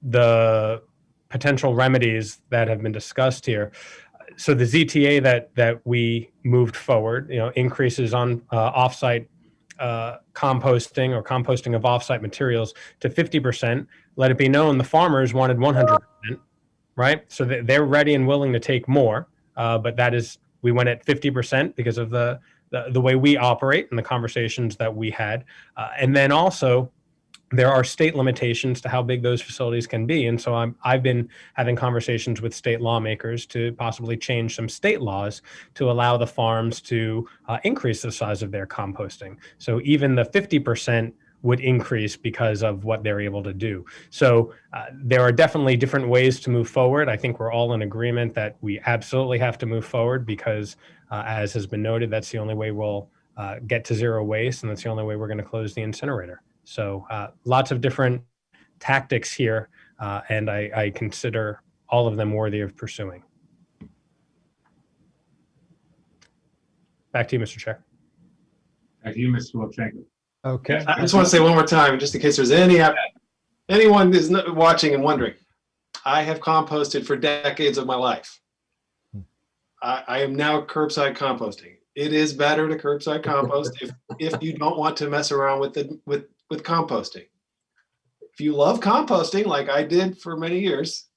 the potential remedies that have been discussed here, so the ZTA that we moved forward, increases on offsite composting or composting of offsite materials to 50%, let it be known the farmers wanted 100%, right? So they're ready and willing to take more, but we went at 50% because of the way we operate and the conversations that we had. And then also, there are state limitations to how big those facilities can be. And so I've been having conversations with state lawmakers to possibly change some state laws to allow the farms to increase the size of their composting. So even the 50% would increase because of what they're able to do. So there are definitely different ways to move forward. I think we're all in agreement that we absolutely have to move forward because as has been noted, that's the only way we'll get to zero waste, and that's the only way we're going to close the incinerator. So lots of different tactics here, and I consider all of them worthy of pursuing. Back to you, Mr. Chair. Back to you, Mr. Lopchenko. Okay. I just want to say one more time, just in case there's anyone is not watching and wondering, I have composted for decades of my life. I am now curbside composting. It is better to curbside compost if you don't want to mess around with composting. If you love composting, like I did for many years,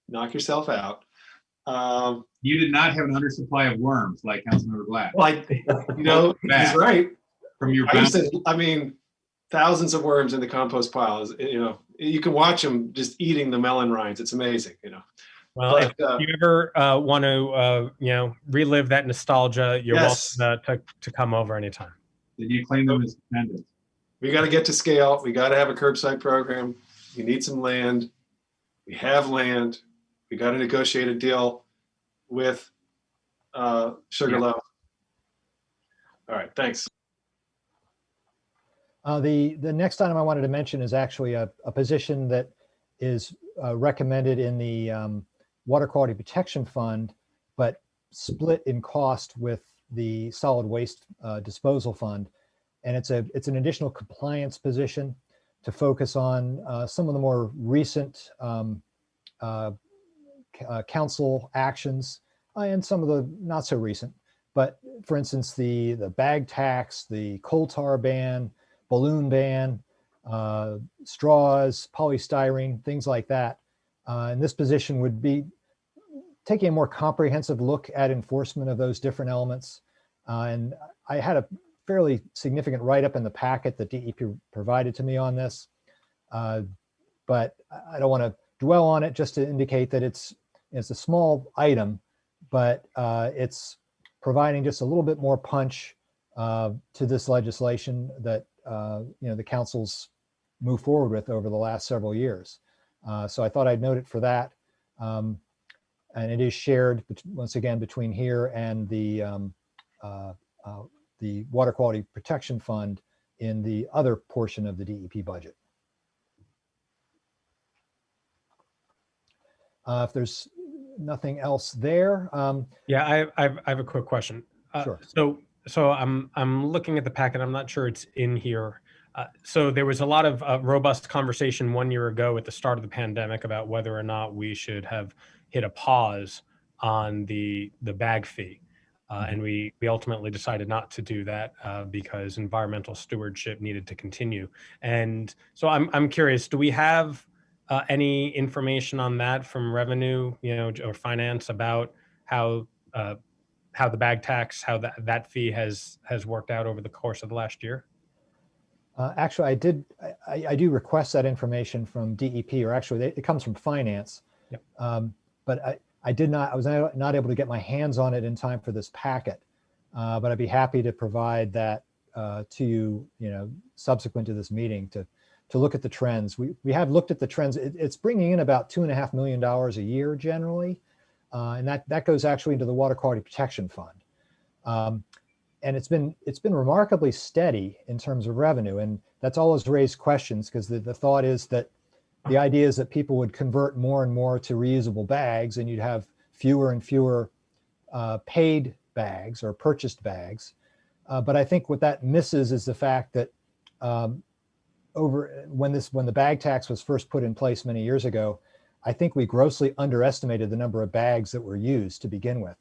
knock yourself out. You did not have an undersupply of worms like Councilmember Black. He's right. From your thousands of worms in the compost piles. You can watch them just eating the melon rinds. It's amazing. Well, if you ever want to, relive that nostalgia, you're welcome to come over anytime. Did you claim them as dependent? We got to get to scale. We got to have a curbside program. You need some land. We have land. We got to negotiate a deal with Sugarloaf. All right, thanks. The next item I wanted to mention is actually a position that is recommended in the Water Quality Protection Fund, but split in cost with the Solid Waste Disposal Fund. And it's an additional compliance position to focus on some of the more recent council actions and some of the not so recent. But for instance, the bag tax, the coal tar ban, balloon ban, straws, polystyrene, things like that. And this position would be taking a more comprehensive look at enforcement of those different elements. And I had a fairly significant write-up in the packet that DEP provided to me on this. But I don't want to dwell on it, just to indicate that it's a small item, but it's providing just a little bit more punch to this legislation that the council's moved forward with over the last several years. So I thought I'd note it for that. And it is shared once again between here and the Water Quality Protection Fund in the other portion of the DEP budget. If there's nothing else there. Yeah, I have a quick question. Sure. So I'm looking at the packet. I'm not sure it's in here. So there was a lot of robust conversation 1 year ago at the start of the pandemic about whether or not we should have hit a pause on the bag fee. And we ultimately decided not to do that because environmental stewardship needed to continue. And so I'm curious, do we have any information on that from revenue, or finance about how the bag tax, how that fee has worked out over the course of the last year? Actually, I do request that information from DEP, or actually it comes from finance. Yep. But I was not able to get my hands on it in time for this packet. But I'd be happy to provide that to you, subsequent to this meeting to look at the trends. We have looked at the trends. It's bringing in about $2.5 million a year generally. And that goes actually into the Water Quality Protection Fund. And it's been remarkably steady in terms of revenue. And that's always raised questions, because the thought is that the idea is that people would convert more and more to reusable bags, and you'd have fewer and fewer paid bags or purchased bags. But I think what that misses is the fact that when the bag tax was first put in place many years ago, I think we grossly underestimated the number of bags that were used to begin with.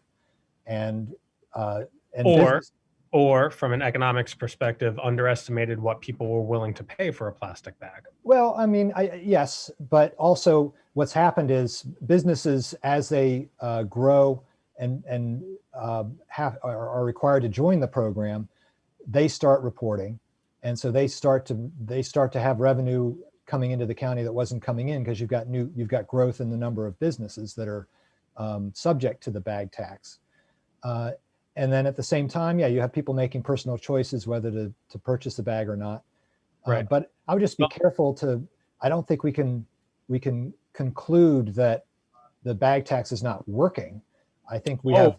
Or from an economics perspective, underestimated what people were willing to pay for a plastic bag. Well, I mean, yes, but also what's happened is businesses, as they grow and are required to join the program, they start reporting, and so they start to have revenue coming into the county that wasn't coming in, because you've got growth in the number of businesses that are subject to the bag tax. And then at the same time, yeah, you have people making personal choices whether to purchase the bag or not. Right. But I would just be careful I don't think we can conclude that the bag tax is not working. I think we have.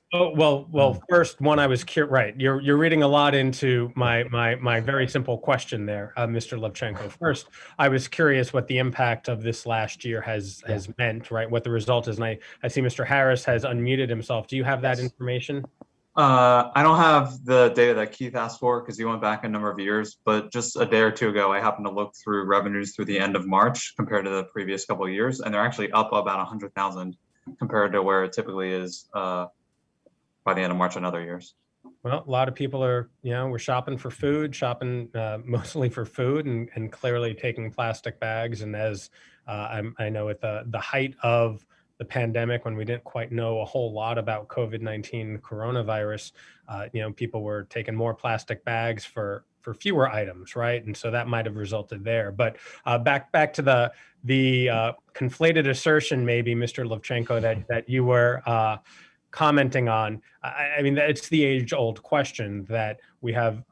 First one, I was curious. Right, you're reading a lot into my very simple question there, Mr. Levchenko. First, I was curious what the impact of this last year has meant, right? What the result is, and I see Mr. Harris has unmuted himself. Do you have that information? I don't have the data that Keith asked for because he went back a number of years, but just a day or two ago, I happened to look through revenues through the end of March compared to the previous couple of years, and they're actually up about 100,000 compared to where it typically is by the end of March in other years. Well, a lot of people are, we're shopping for food, mostly for food, and clearly taking plastic bags. And as I know at the height of the pandemic, when we didn't quite know a whole lot about COVID-19 coronavirus, people were taking more plastic bags for fewer items, right? And so that might have resulted there. But back to the conflated assertion, maybe, Mr. Levchenko, that you were commenting on. I mean, it's the age-old question that we have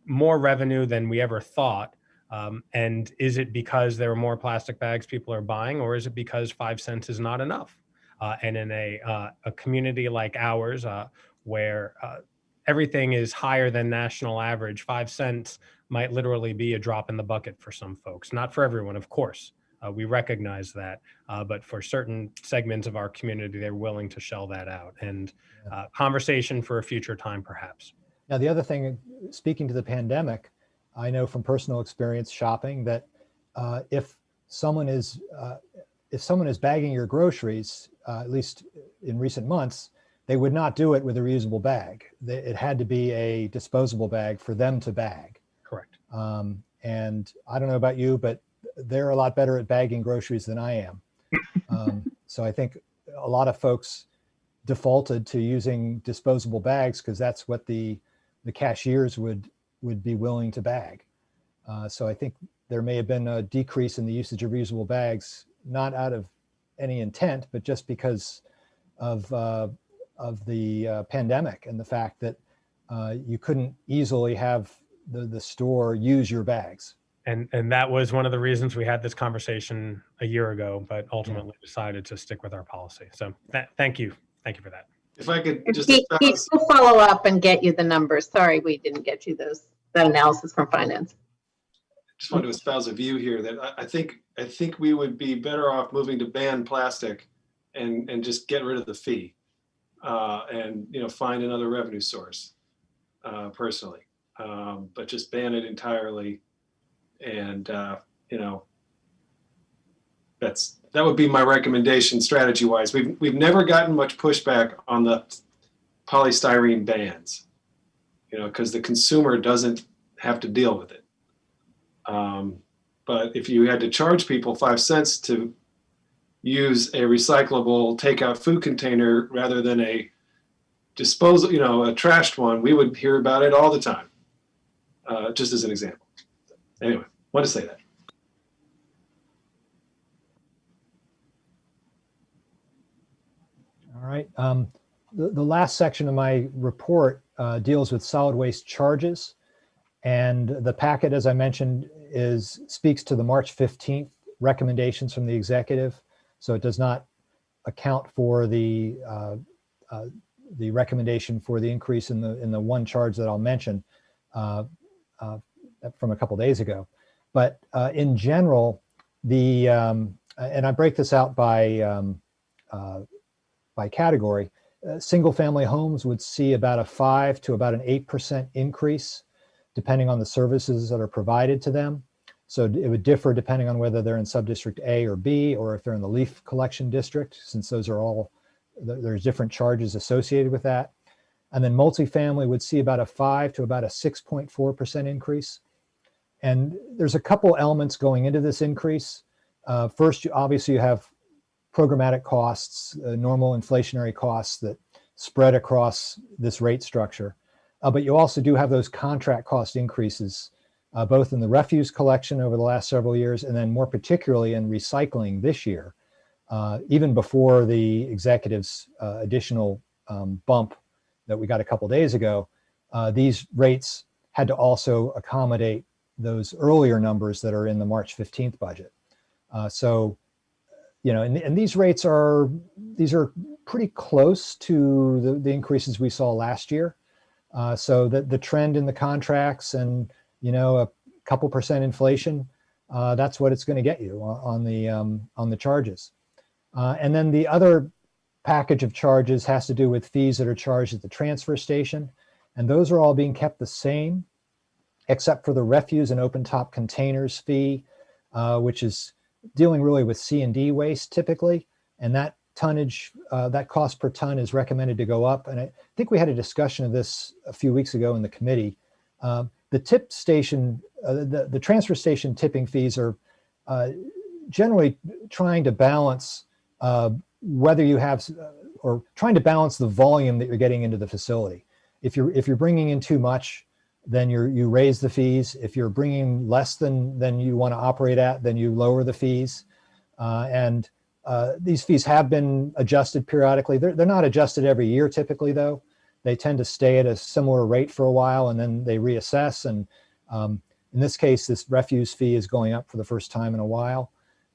more revenue than we ever thought. And is it because there are more plastic bags people are buying, or is it because 5 cents is not enough? And in a community like ours, where everything is higher than national average, 5 cents might literally be a drop in the bucket for some folks. Not for everyone, of course. We recognize that, but for certain segments of our community, they're willing to shell that out. And conversation for a future time, perhaps. Now, the other thing, speaking to the pandemic, I know from personal experience shopping that if someone is bagging your groceries, at least in recent months, they would not do it with a reusable bag. It had to be a disposable bag for them to bag. Correct. And I don't know about you, but they're a lot better at bagging groceries than I am. So I think a lot of folks defaulted to using disposable bags because that's what the cashiers would be willing to bag. So I think there may have been a decrease in the usage of reusable bags, not out of any intent, but just because of the pandemic and the fact that you couldn't easily have the store use your bags. And that was one of the reasons we had this conversation a year ago, but ultimately decided to stick with our policy. So thank you. Thank you for that. If I could just We'll follow up and get you the numbers. Sorry, we didn't get you that analysis from finance. just want to espouse a view here that I think we would be better off moving to ban plastic and just get rid of the fee and find another revenue source personally, but just ban it entirely. And that would be my recommendation strategy wise. We've never gotten much pushback on the polystyrene bans, because the consumer doesn't have to deal with it. But if you had to charge people 5 cents to use a recyclable takeout food container rather than a disposal, a trashed one, we would hear about it all the time, just as an example. Anyway, want to say that. All right. The last section of my report deals with solid waste charges. And the packet, as I mentioned, speaks to the March 15th recommendations from the executive. So it does not account for the recommendation for the increase in the one charge that I'll mention from a couple days ago. But in general, and I break this out by category, single family homes would see about a 5 to about an 8% increase, depending on the services that are provided to them. So it would differ depending on whether they're in subdistrict A or B, or if they're in the leaf collection district, since those are there's different charges associated with that. And then multifamily would see about a 5 to about a 6.4% increase. And there's a couple elements going into this increase. First, obviously you have programmatic costs, normal inflationary costs that spread across this rate structure. But you also do have those contract cost increases, both in the refuse collection over the last several years, and then more particularly in recycling this year, even before the executive's additional bump that we got a couple days ago. These rates had to also accommodate those earlier numbers that are in the March 15th budget. So, you know, and these rates are pretty close to the increases we saw last year. So that the trend in the contracts and, you know, a couple percent inflation, that's what it's going to get you on the charges. And then the other package of charges has to do with fees that are charged at the transfer station. And those are all being kept the same, except for the refuse and open top containers fee, which is dealing really with C&D waste typically. And that tonnage, that cost per ton is recommended to go up. And I think we had a discussion of this a few weeks ago in the committee. The tip station, the transfer station tipping fees are generally trying to balance whether you have, or trying to balance the volume that you're getting into the facility. If you're bringing in too much, then you raise the fees. If you're bringing less than you want to operate at, then you lower the fees. And these fees have been adjusted periodically. They're not adjusted every year typically, though. They tend to stay at a similar rate for a while and then they reassess. And in this case, this refuse fee is going up for the first time in a while.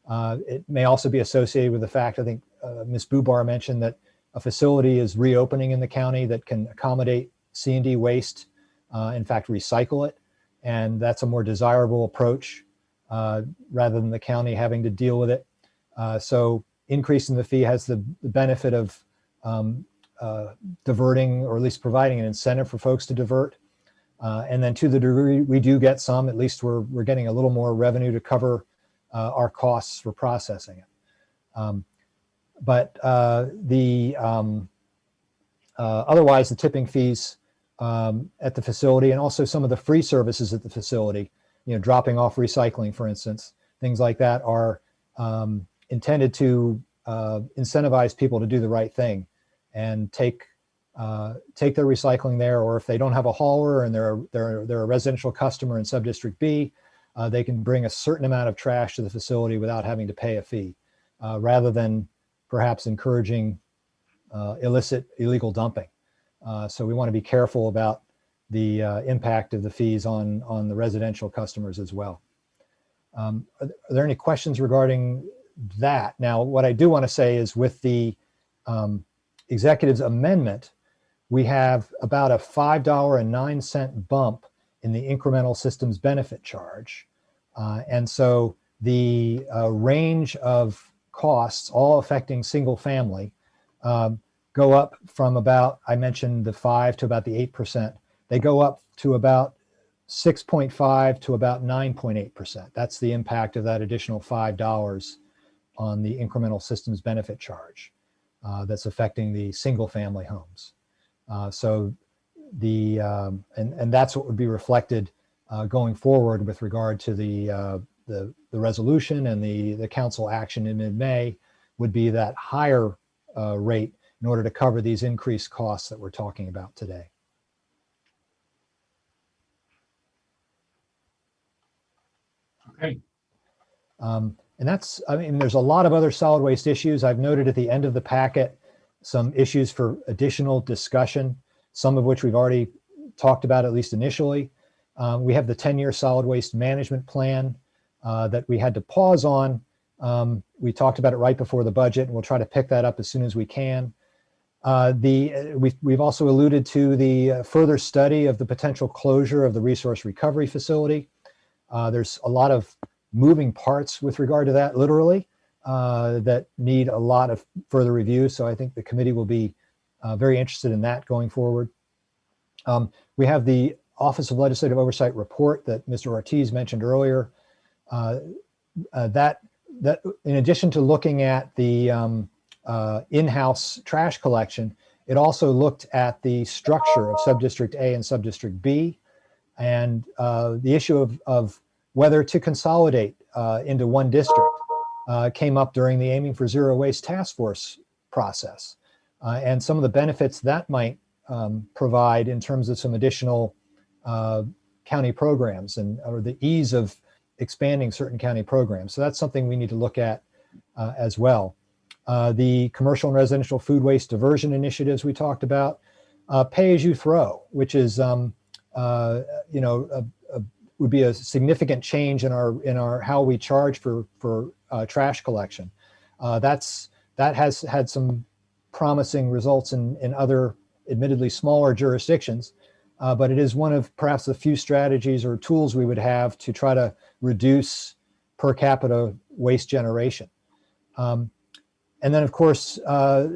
It may also be associated with the fact, I think Ms. Bubar mentioned that a facility is reopening in the county that can accommodate C&D waste, in fact, recycle it. And that's a more desirable approach rather than the county having to deal with it. So increasing the fee has the benefit of diverting, or at least providing an incentive for folks to divert. And then to the degree we do get some, at least we're getting a little more revenue to cover our costs for processing it. But otherwise, the tipping fees at the facility, and also some of the free services at the facility, you know, dropping off recycling, for instance, things like that are intended to incentivize people to do the right thing and take their recycling there. Or if they don't have a hauler and they're a residential customer in subdistrict B, they can bring a certain amount of trash to the facility without having to pay a fee, rather than perhaps encouraging illegal dumping. So we want to be careful about the impact of the fees on the residential customers as well. Are there any questions regarding that? Now, what I do want to say is with the executive's amendment, we have about a $5.09 bump in the incremental systems benefit charge. And so the range of costs, all affecting single family, go up from about, I mentioned the 5 to about the 8%. They go up to about 6.5 to about 9.8%. That's the impact of that additional $5 on the incremental systems benefit charge that's affecting the single family homes. So the and that's what would be reflected going forward with regard to the resolution, and the council action in mid-May would be that higher rate in order to cover these increased costs that we're talking about today. Okay. And that's, I mean, there's a lot of other solid waste issues. I've noted at the end of the packet some issues for additional discussion, some of which we've already talked about, at least initially. We have the 10-year solid waste management plan that we had to pause on. We talked about it right before the budget, and we'll try to pick that up as soon as we can. We've also alluded to the further study of the potential closure of the resource recovery facility. There's a lot of moving parts with regard to that, literally, that need a lot of further review. So I think the committee will be very interested in that going forward. We have the Office of Legislative Oversight report that Mr. Ortiz mentioned earlier. That in addition to looking at the in-house trash collection, It also looked at the structure of Subdistrict A and Subdistrict B, and the issue of whether to consolidate into one district came up during the Aiming for Zero Waste Task Force process, and some of the benefits that might provide in terms of some additional county programs or the ease of expanding certain county programs. So that's something we need to look at as well. The commercial and residential food waste diversion initiatives we talked about, pay as you throw, which is would be a significant change in our how we charge for trash collection. That has had some promising results in other admittedly smaller jurisdictions, but it is one of perhaps the few strategies or tools we would have to try to reduce per capita waste generation. And then, of course,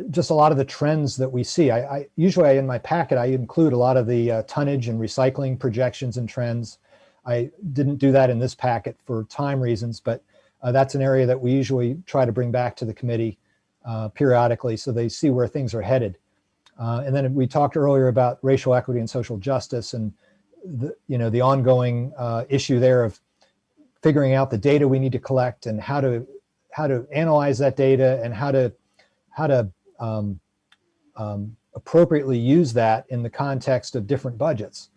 just a lot of the trends that we see. I usually in my packet, I include a lot of the tonnage and recycling projections and trends. I didn't do that in this packet for time reasons, but that's an area that we usually try to bring back to the committee periodically so they see where things are headed. And then we talked earlier about racial equity and social justice and the ongoing issue there of figuring out the data we need to collect and how to analyze that data and how to appropriately use that in the context of different budgets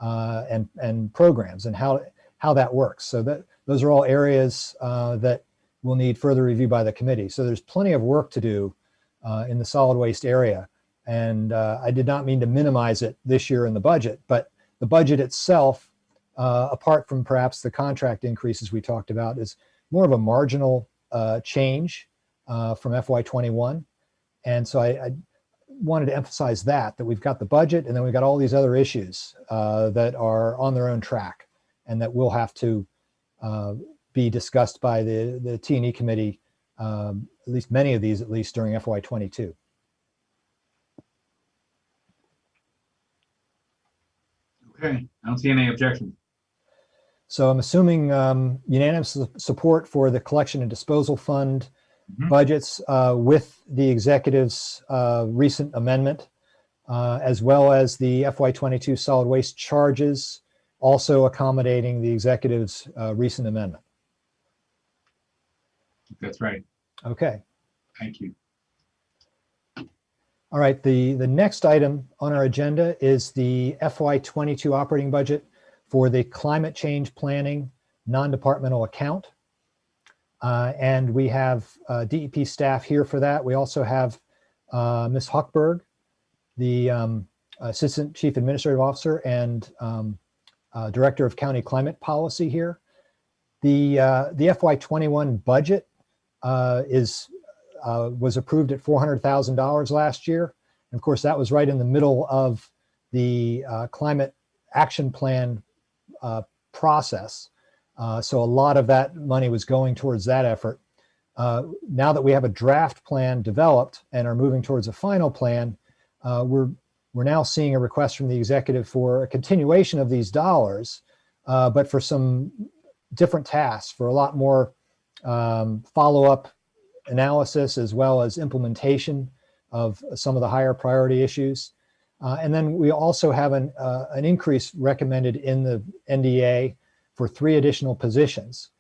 and programs and how that works. So those are all areas that will need further review by the committee. So there's plenty of work to do in the solid waste area. And I did not mean to minimize it this year in the budget, but the budget itself, apart from perhaps the contract increases we talked about, is more of a marginal change from FY21. And so I wanted to emphasize that we've got the budget and then we've got all these other issues that are on their own track and that will have to be discussed by the T&E committee, at least many of these, at least during FY22. Okay, I don't see any objections. So I'm assuming unanimous support for the collection and disposal fund budgets with the executive's recent amendment, as well as the FY22 solid waste charges, also accommodating the executive's recent amendment. That's right. Okay. Thank you. All right, the next item on our agenda is the FY22 operating budget for the climate change planning non-departmental account. And we have DEP staff here for that. We also have Ms. Huckberg, the Assistant Chief Administrative Officer and Director of County Climate Policy here. The FY21 budget was approved at $400,000 last year. And of course, that was right in the middle of the climate action plan process. So a lot of that money was going towards that effort. Now that we have a draft plan developed and are moving towards a final plan, we're now seeing a request from the executive for a continuation of these dollars, but for some different tasks, for a lot more follow-up analysis as well as implementation of some of the higher priority issues. And then we also have an increase recommended in the NDA for 3 additional positions.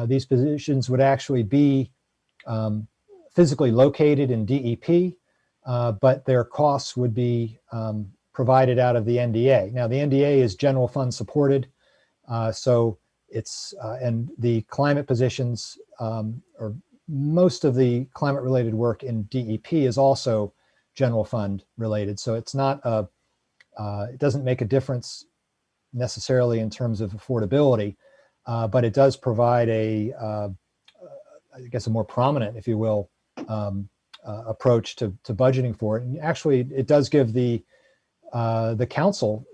These positions would actually be physically located in DEP, but their costs would be provided out of the NDA. Now, the NDA is general fund supported, so it's, and the climate positions, or most of the climate related work in DEP is also general fund related. So it's not it doesn't make a difference necessarily in terms of affordability, but it does provide I guess a more prominent, if you will, approach to budgeting for it. And actually it does give the council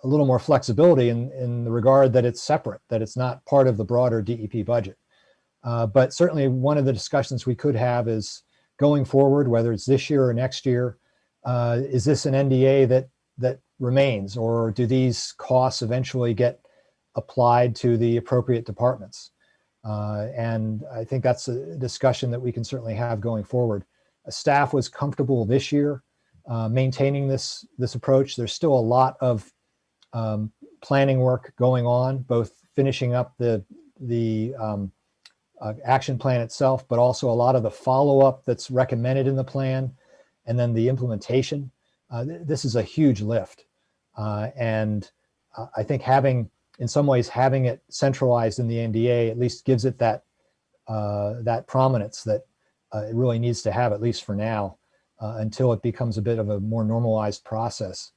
a little more flexibility in the regard that it's separate, that it's not part of the broader DEP budget. But certainly one of the discussions we could have is going forward, whether it's this year or next year, is this an NDA that remains, or do these costs eventually get applied to the appropriate departments? And I think that's a discussion that we can certainly have going forward. Staff was comfortable this year maintaining this approach. There's still a lot of planning work going on, both finishing up the action plan itself, but also a lot of the follow-up that's recommended in the plan, and then the implementation. This is a huge lift. And I think in some ways, having it centralized in the NDA at least gives it that prominence that it really needs to have, at least for now, until it becomes a bit of a more normalized process.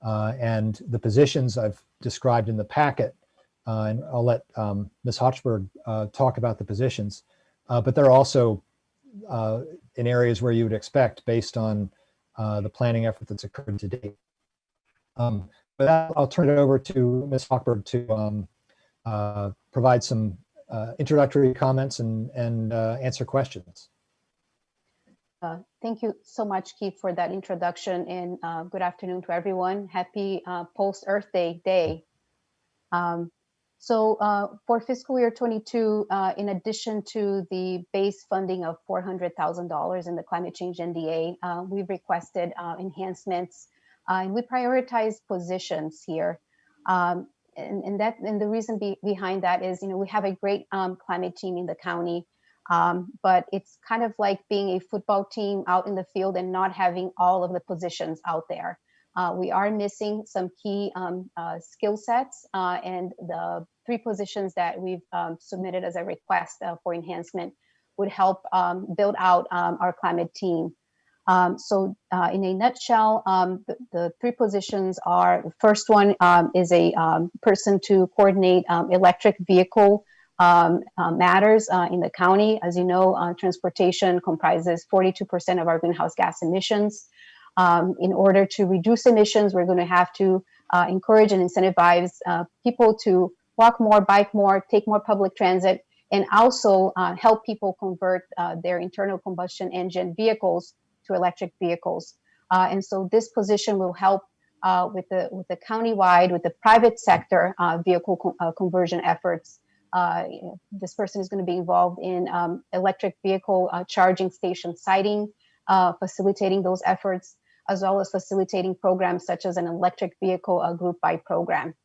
And the positions I've described in the packet, and I'll let Ms. Hochberg talk about the positions, but they're also in areas where you would expect based on the planning effort that's occurred to date. But I'll turn it over to Ms. Hochberg to provide some introductory comments and answer questions. Thank you so much, Keith, for that introduction, and good afternoon to everyone. Happy post-Earth Day. So for fiscal year 22, in addition to the base funding of $400,000 in the climate change NDA, we've requested enhancements, and we prioritize positions here. And the reason behind that is, we have a great climate team in the county, but it's kind of like being a football team out in the field and not having all of the positions out there. We are missing some key skill sets, and the 3 positions that we've submitted as a request for enhancement would help build out our climate team. So in a nutshell, the 3 positions are, the first one is a person to coordinate electric vehicle matters in the county. As you know, transportation comprises 42% of our greenhouse gas emissions. In order to reduce emissions, we're going to have to encourage and incentivize people to walk more, bike more, take more public transit, and also help people convert their internal combustion engine vehicles to electric vehicles. And so this position will help with the countywide, with the private sector vehicle conversion efforts. This person is going to be involved in electric vehicle charging station siting, facilitating those efforts, as well as facilitating programs such as an electric vehicle group buy program.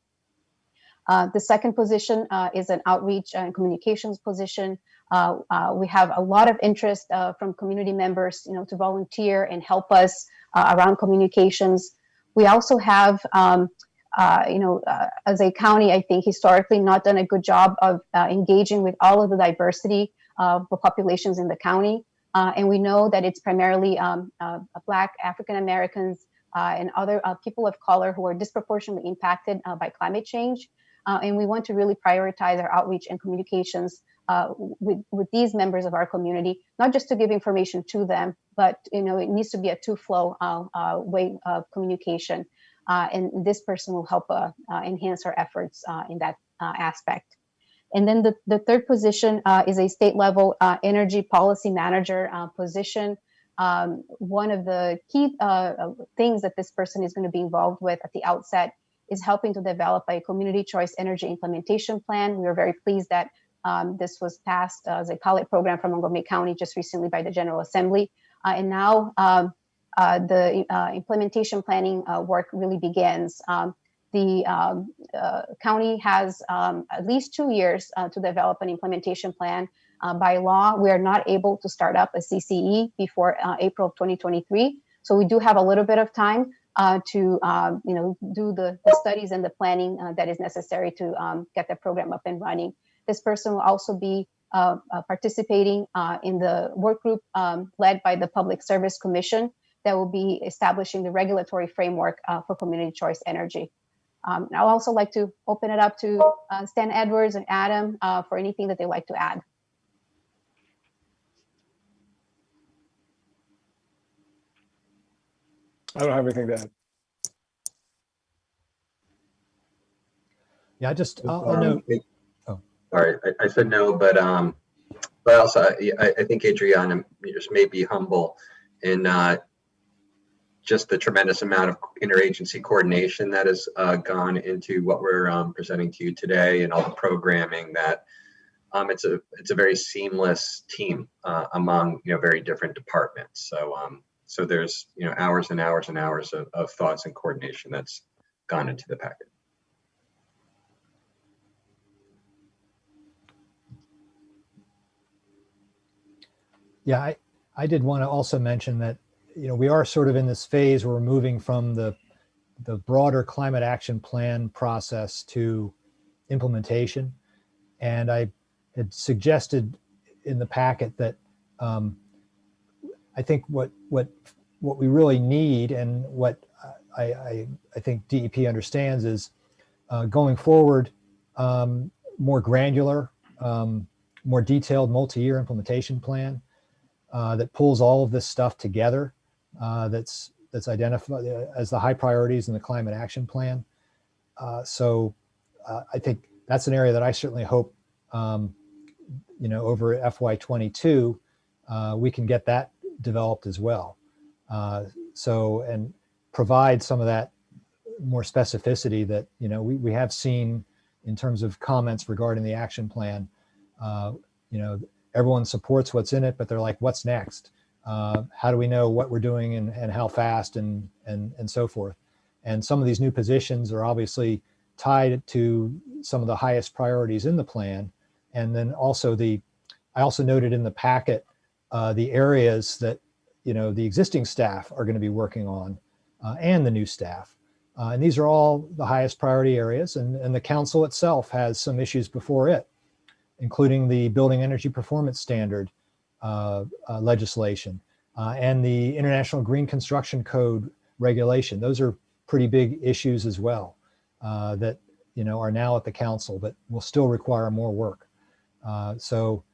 The second position is an outreach and communications position. We have a lot of interest from community members, to volunteer and help us around communications. We also have, as a county, I think historically not done a good job of engaging with all of the diversity of the populations in the county. And we know that it's primarily Black, African Americans, and other people of color who are disproportionately impacted by climate change. And we want to really prioritize our outreach and communications with these members of our community, not just to give information to them, but it needs to be a two-flow way of communication. And this person will help enhance our efforts in that aspect. And then the third position is a state-level energy policy manager position. One of the key things that this person is going to be involved with at the outset is helping to develop a community choice energy implementation plan. We are very pleased that this was passed as a pilot program from Montgomery County just recently by the General Assembly. And now the implementation planning work really begins. The county has at least 2 years to develop an implementation plan. By law, we are not able to start up a CCE before April of 2023. So we do have a little bit of time to do the studies and the planning that is necessary to get the program up and running. This person will also be participating in the work group led by the Public Service Commission that will be establishing the regulatory framework for community choice energy. I'd also like to open it up to Stan Edwards and Adam for anything that they'd like to add. I don't have anything to add. Yeah, I'll note. Oh, sorry, I said no, but also I think Adriana just may be humble in just the tremendous amount of interagency coordination that has gone into what we're presenting to you today, and all the programming that it's a very seamless team among very different departments. So So there's, hours and hours and hours of thoughts and coordination that's gone into the packet. Yeah, I did want to also mention that, we are sort of in this phase where we're moving from the broader climate action plan process to implementation. And I had suggested in the packet that I think what we really need, and what I think DEP understands, is going forward, more granular, more detailed multi-year implementation plan that pulls all of this stuff together, that's identified as the high priorities in the climate action plan. So I think that's an area that I certainly hope, over FY22, we can get that developed as well. And provide some of that more specificity that, we have seen in terms of comments regarding the action plan. Everyone supports what's in it, but they're like, what's next? How do we know what we're doing and how fast and so forth? And some of these new positions are obviously tied to some of the highest priorities in the plan. And then also I also noted in the packet the areas that, the existing staff are going to be working on and the new staff. And these are all the highest priority areas. And the council itself has some issues before it, including the Building Energy Performance Standard legislation and the International Green Construction Code regulation. Those are pretty big issues as well that are now at the council, but will still require more work. So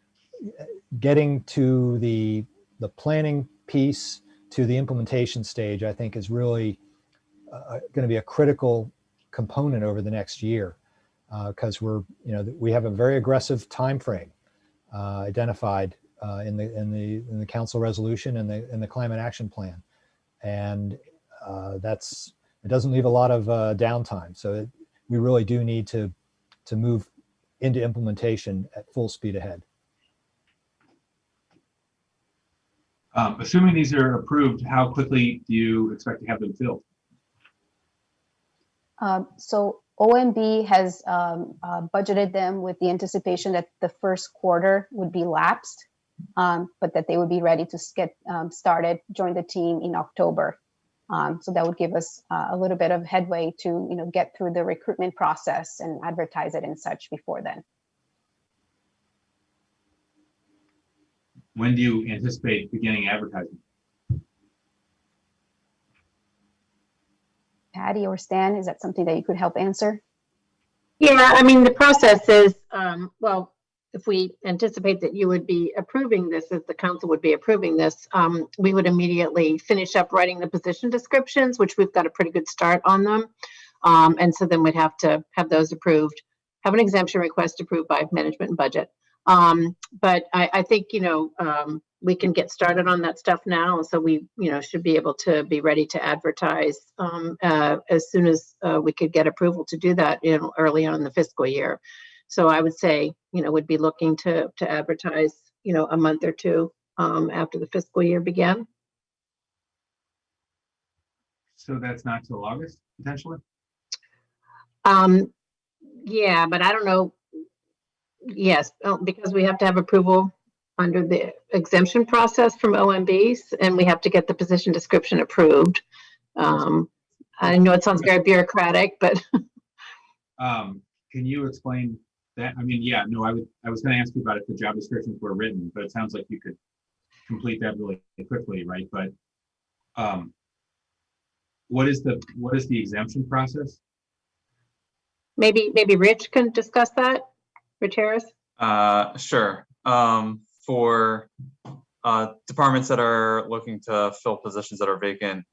getting to the planning piece to the implementation stage, I think, is really going to be a critical component over the next year, because we have a very aggressive time frame identified in the council resolution and the climate action plan, and it doesn't leave a lot of downtime. So we really do need to move into implementation at full speed ahead. Assuming these are approved, how quickly do you expect to have them filled? So OMB has budgeted them with the anticipation that the first quarter would be lapsed, but that they would be ready to get started, join the team in October. So that would give us a little bit of headway to get through the recruitment process and advertise it and such before then. When do you anticipate beginning advertising? Patty or Stan, is that something that you could help answer? Yeah, I mean, the process is, well, if we anticipate that you would be approving this, as the council would be approving this, we would immediately finish up writing the position descriptions, which we've got a pretty good start on them. And so then we'd have to have those approved, have an exemption request approved by management and budget. But I think, we can get started on that stuff now. So we, should be able to be ready to advertise as soon as we could get approval to do that, early on in the fiscal year. So I would say, would be looking to advertise, a month or two after the fiscal year began. So that's not till August, potentially? Yeah, but I don't know. Yes, because we have to have approval under the exemption process from OMBs, and we have to get the position description approved. I know it sounds very bureaucratic, but Can you explain that? I mean, yeah, no, I was going to ask you about if the job descriptions were written, but it sounds like you could complete that really quickly, right? But what is the exemption process? maybe Rich can discuss that. Rich Harris? Sure. For departments that are looking to fill positions that are vacant,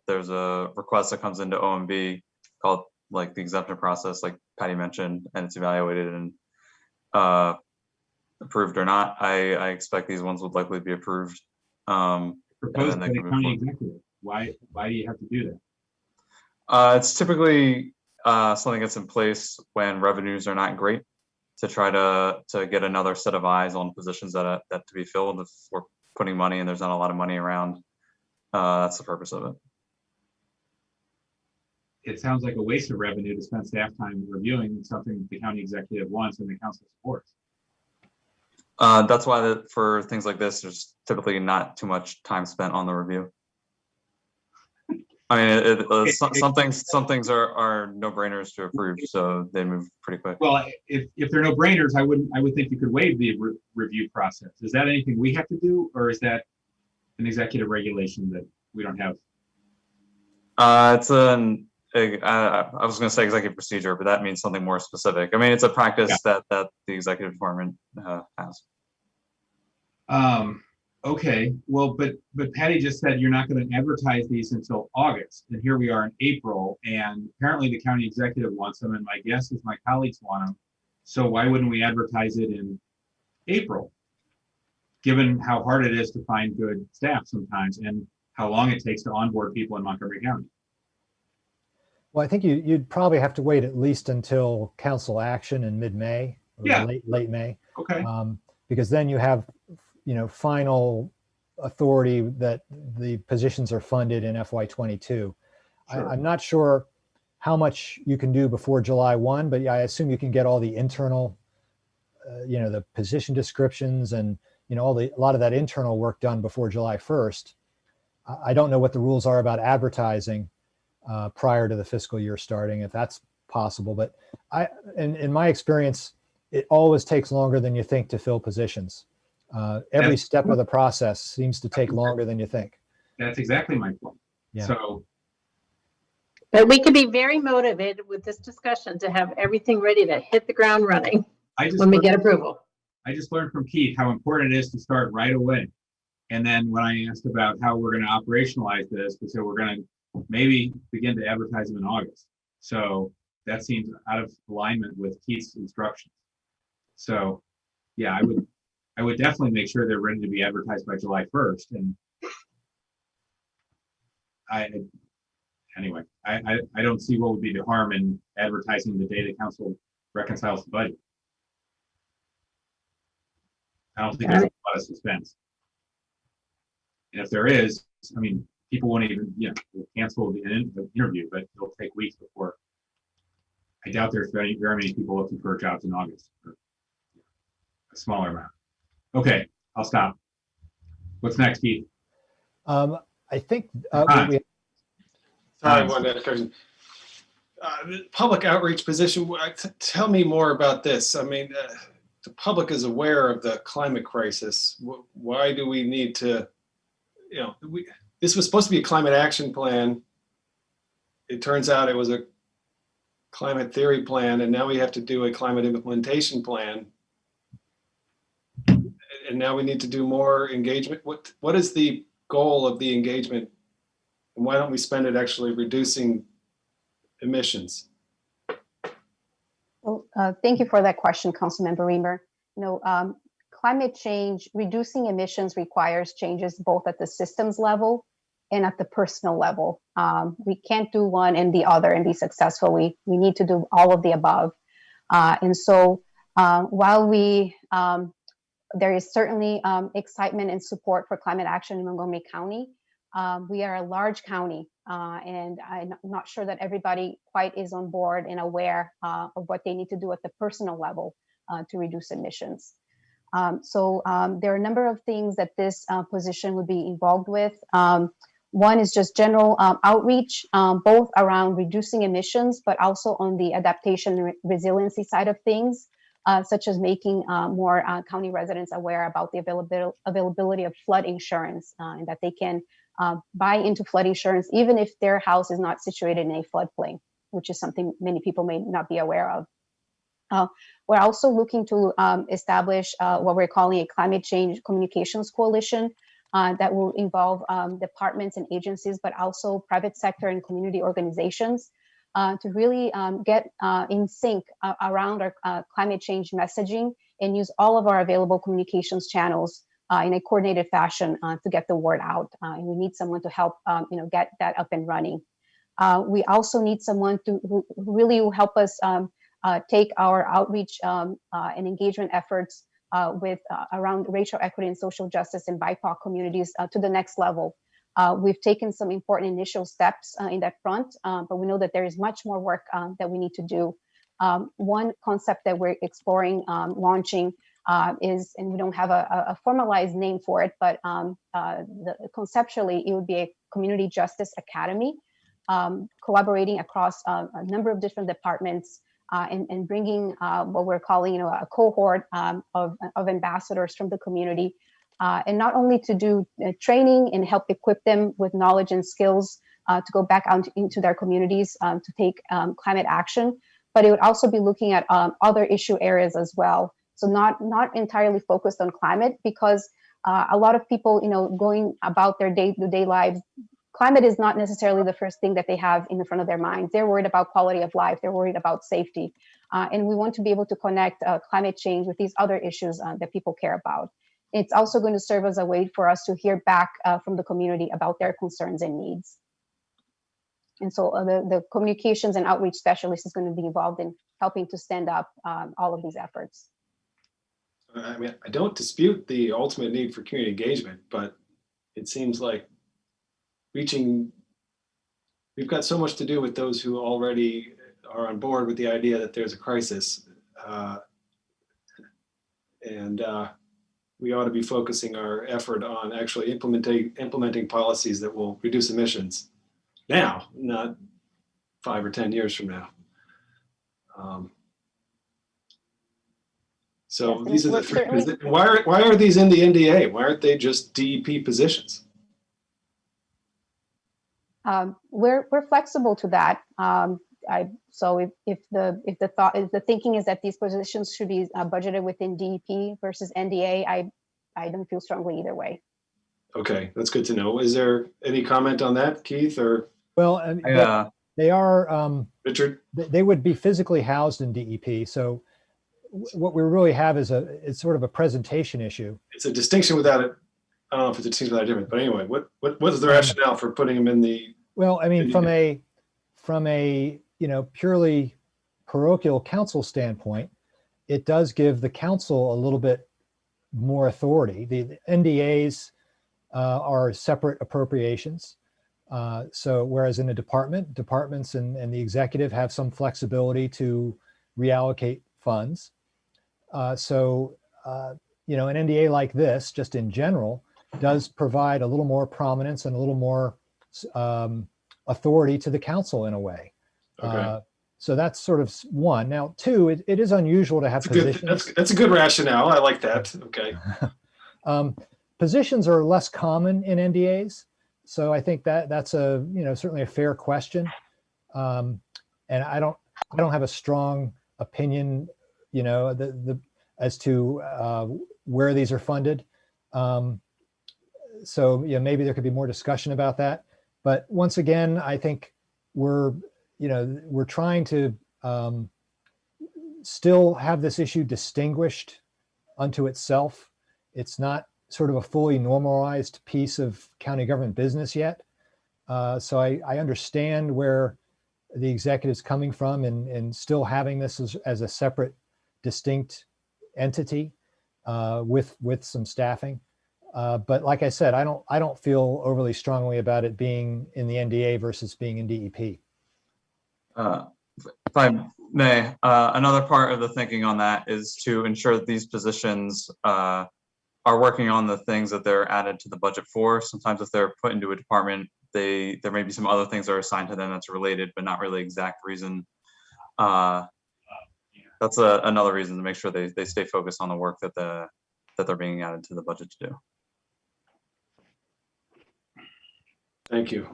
there's a request that comes into OMB called the exemption process, like Patty mentioned, and it's evaluated and approved or not. I expect these ones would likely be approved. Proposed by the county executive. Why do you have to do that? It's typically something that's in place when revenues are not great, to try to get another set of eyes on positions that to be filled. If we're putting money and there's not a lot of money around, That's the purpose of it. It sounds like a waste of revenue to spend staff time reviewing something the county executive wants and the council supports. That's why for things like this, there's typically not too much time spent on the review. I mean, some things are no-brainers to approve, so they move pretty quick. Well, if they're no brainers, I would think you could waive the review process. Is that anything we have to do, or is that an executive regulation that we don't have? It's I was going to say executive procedure, but that means something more specific. I mean, it's a practice that the executive department has. Okay, well, but Patty just said you're not going to advertise these until August, and here we are in April, and apparently the county executive wants them, and my guess is my colleagues want them. So why wouldn't we advertise it in April? Given how hard it is to find good staff sometimes, and how long it takes to onboard people in Montgomery County. Well, I think you'd probably have to wait at least until council action in mid-May, or late May. Okay. Because then you have, final authority that the positions are funded in FY22. Sure. I'm not sure how much you can do before July 1, but I assume you can get all the internal, the position descriptions and, a lot of that internal work done before July 1st. I don't know what the rules are about advertising prior to the fiscal year starting, if that's possible. But in my experience, it always takes longer than you think to fill positions. Every step of the process seems to take longer than you think. That's exactly my point. Yeah. So, But we could be very motivated with this discussion to have everything ready to hit the ground running when we get approval. I just learned from Keith how important it is to start right away. And then when I asked about how we're going to operationalize this, we said we're going to maybe begin to advertise them in August. So that seems out of alignment with Keith's instructions. So yeah, I would definitely make sure they're ready to be advertised by July 1st. And I don't see what would be the harm in advertising the day the council reconciles the budget. I don't think there's a lot of suspense. And if there is, I mean, people won't even, cancel the interview, but it'll take weeks before. I doubt there's very many people looking for jobs in August. Or a smaller amount. Okay, I'll stop. What's next, Keith? I think Sorry, one question. The public outreach position, tell me more about this. I mean, the public is aware of the climate crisis. Why do we need to, this was supposed to be a climate action plan. It turns out it was a climate theory plan, and now we have to do a climate implementation plan. And now we need to do more engagement. What is the goal of the engagement? And why don't we spend it actually reducing emissions? Well, thank you for that question, Councilmember Reamer. Climate change, reducing emissions requires changes both at the systems level and at the personal level. We can't do one and the other and be successful. We need to do all of the above. And so while there is certainly excitement and support for climate action in Montgomery County, we are a large county, and I'm not sure that everybody quite is on board and aware of what they need to do at the personal level to reduce emissions. So there are a number of things that this position would be involved with. One is just general outreach, both around reducing emissions, but also on the adaptation and resiliency side of things, such as making more county residents aware about the availability of flood insurance, and that they can buy into flood insurance, even if their house is not situated in a floodplain, which is something many people may not be aware of. We're also looking to establish what we're calling a climate change communications coalition that will involve departments and agencies, but also private sector and community organizations to really get in sync around our climate change messaging and use all of our available communications channels in a coordinated fashion to get the word out. And we need someone to help get that up and running. We also need someone who really will help us take our outreach and engagement efforts with around racial equity and social justice and BIPOC communities to the next level. We've taken some important initial steps in that front, but we know that there is much more work that we need to do. One concept that we're exploring launching is, and we don't have a formalized name for it, but conceptually, it would be a community justice academy, collaborating across a number of different departments and bringing what we're calling, a cohort of ambassadors from the community, and not only to do training and help equip them with knowledge and skills to go back out into their communities to take climate action, but it would also be looking at other issue areas as well. So not entirely focused on climate, because a lot of people, going about their day-to-day lives, climate is not necessarily the first thing that they have in the front of their minds. They're worried about quality of life. They're worried about safety. And we want to be able to connect climate change with these other issues that people care about. It's also going to serve as a way for us to hear back from the community about their concerns and needs. And so the communications and outreach specialist is going to be involved in helping to stand up all of these efforts. I mean, I don't dispute the ultimate need for community engagement, but it seems like we've got so much to do with those who already are on board with the idea that there's a crisis. We ought to be focusing our effort on actually implementing policies that will reduce emissions now, not 5 or 10 years from now. So Yes, these are the and three. certainly- Why are these in the NDA? Why aren't they just DEP positions? We're flexible to that. So if the thinking is that these positions should be budgeted within DEP versus NDA, I don't feel strongly either way. Okay, that's good to know. Is there any comment on that, Keith or Well, they are, Richard? they would be physically housed in DEP. So what we really have is it's sort of a presentation issue. It's a distinction without it. I don't know if it's a distinction without a difference, but anyway, what is the rationale for putting them in the? Well, I mean, from a purely parochial council standpoint, it does give the council a little bit more authority. The NDAs are separate appropriations. So whereas in a departments and the executive have some flexibility to reallocate funds. An NDA like this, just in general, does provide a little more prominence and a little more authority to the council in a way. Okay. So that's sort of one. Now, two, it is unusual to have positions. That's a good rationale. I like that. Okay. Positions are less common in NDAs. So I think that's certainly a fair question. And I don't have a strong opinion, as to where these are funded. So maybe there could be more discussion about that. But once again, I think we're trying to still have this issue distinguished unto itself. It's not sort of a fully normalized piece of county government business yet. So I understand where the executive's coming from and still having this as a separate, distinct entity with some staffing. But like I said, I don't feel overly strongly about it being in the NDA versus being in DEP. If I may, another part of the thinking on that is to ensure that these positions are working on the things that they're added to the budget for. Sometimes if they're put into a department, there may be some other things that are assigned to them that's related, but not really exact reason. That's another reason to make sure they stay focused on the work that they're being added to the budget to do. Thank you.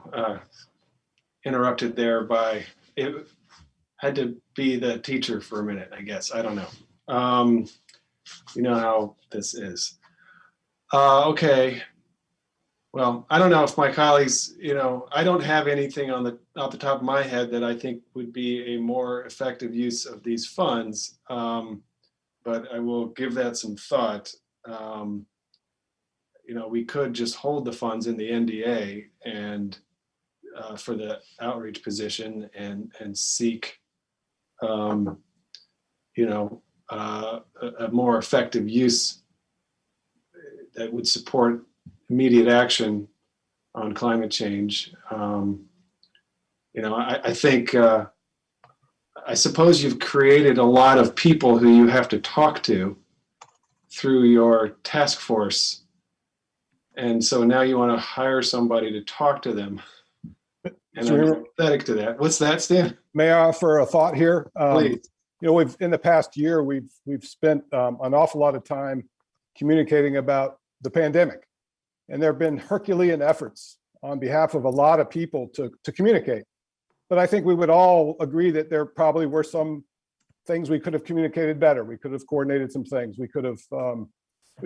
Interrupted there by, it had to be the teacher for a minute, I guess. I don't know. You know how this is. Okay. Well, I don't know if my colleagues, I don't have anything off the top of my head that I think would be a more effective use of these funds, but I will give that some thought. We could just hold the funds in the NDA and for the outreach position and seek, a more effective use that would support immediate action on climate change. I think, I suppose you've created a lot of people who you have to talk to through your task force. And so now you want to hire somebody to talk to them. And I'm empathetic to that. What's that, Stan? May I offer a thought here? Please. We've in the past year, we've spent an awful lot of time communicating about the pandemic. And there have been Herculean efforts on behalf of a lot of people to communicate. But I think we would all agree that there probably were some things we could have communicated better. We could have coordinated some things. We could have,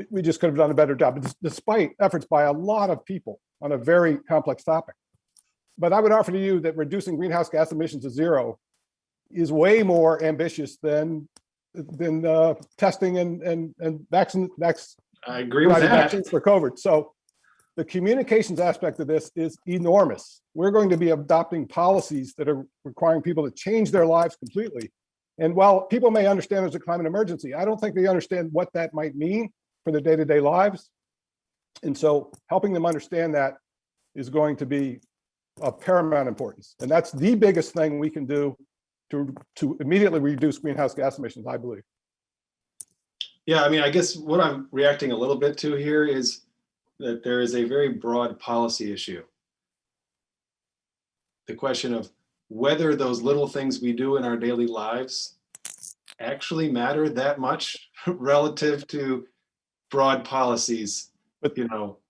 we just could have done a better job, despite efforts by a lot of people on a very complex topic. But I would offer to you that reducing greenhouse gas emissions to zero is way more ambitious than testing and vaccines. I agree with that. Vaccines for COVID. So the communications aspect of this is enormous. We're going to be adopting policies that are requiring people to change their lives completely. And while people may understand there's a climate emergency, I don't think they understand what that might mean for their day-to-day lives. And so helping them understand that is going to be of paramount importance. And that's the biggest thing we can do to immediately reduce greenhouse gas emissions, I believe. Yeah, I mean, I guess what I'm reacting a little bit to here is that there is a very broad policy issue. The question of whether those little things we do in our daily lives actually matter that much relative to broad policies, But,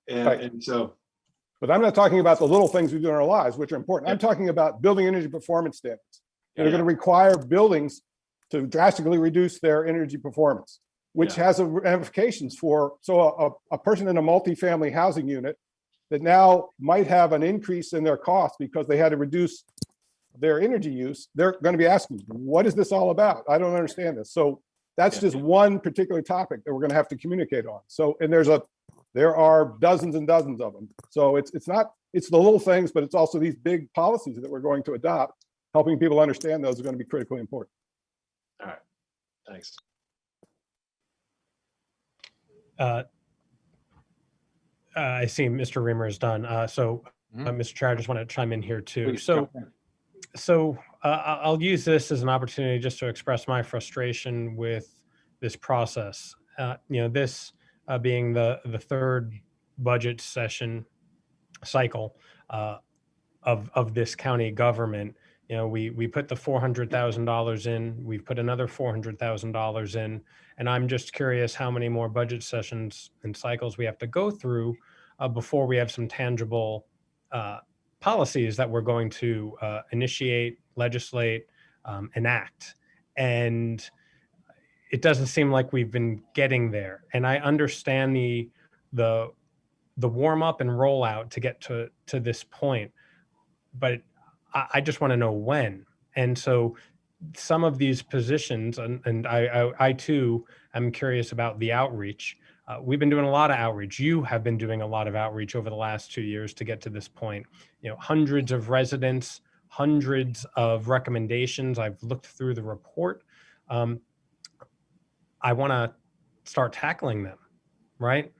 and so. But I'm not talking about the little things we do in our lives, which are important. I'm talking about building energy performance standards that are going to require buildings to drastically reduce their energy performance, which has ramifications for, so a person in a multifamily housing unit that now might have an increase in their cost because they had to reduce their energy use, they're going to be asking, what is this all about? I don't understand this. So that's just one particular topic that we're going to have to communicate on. So, and there are dozens and dozens of them. So it's the little things, but it's also these big policies that we're going to adopt. Helping people understand those are going to be critically important. All right, thanks. I see Mr. Reamer is done. Mr. Chair, I just want to chime in here too. Please, I'll use this as an opportunity just to express my frustration with this process. This being the third budget session cycle of this county government. We put the $400,000 in, we've put another $400,000 in, and I'm just curious how many more budget sessions and cycles we have to go through before we have some tangible policies that we're going to initiate, legislate, enact. And it doesn't seem like we've been getting there. And I understand the warm up and rollout to get to this point, but I just want to know when. And so some of these positions, and I too am curious about the outreach. We've been doing a lot of outreach. You have been doing a lot of outreach over the last 2 years to get to this point. Hundreds of residents, hundreds of recommendations. I've looked through the report. I want to start tackling them, right?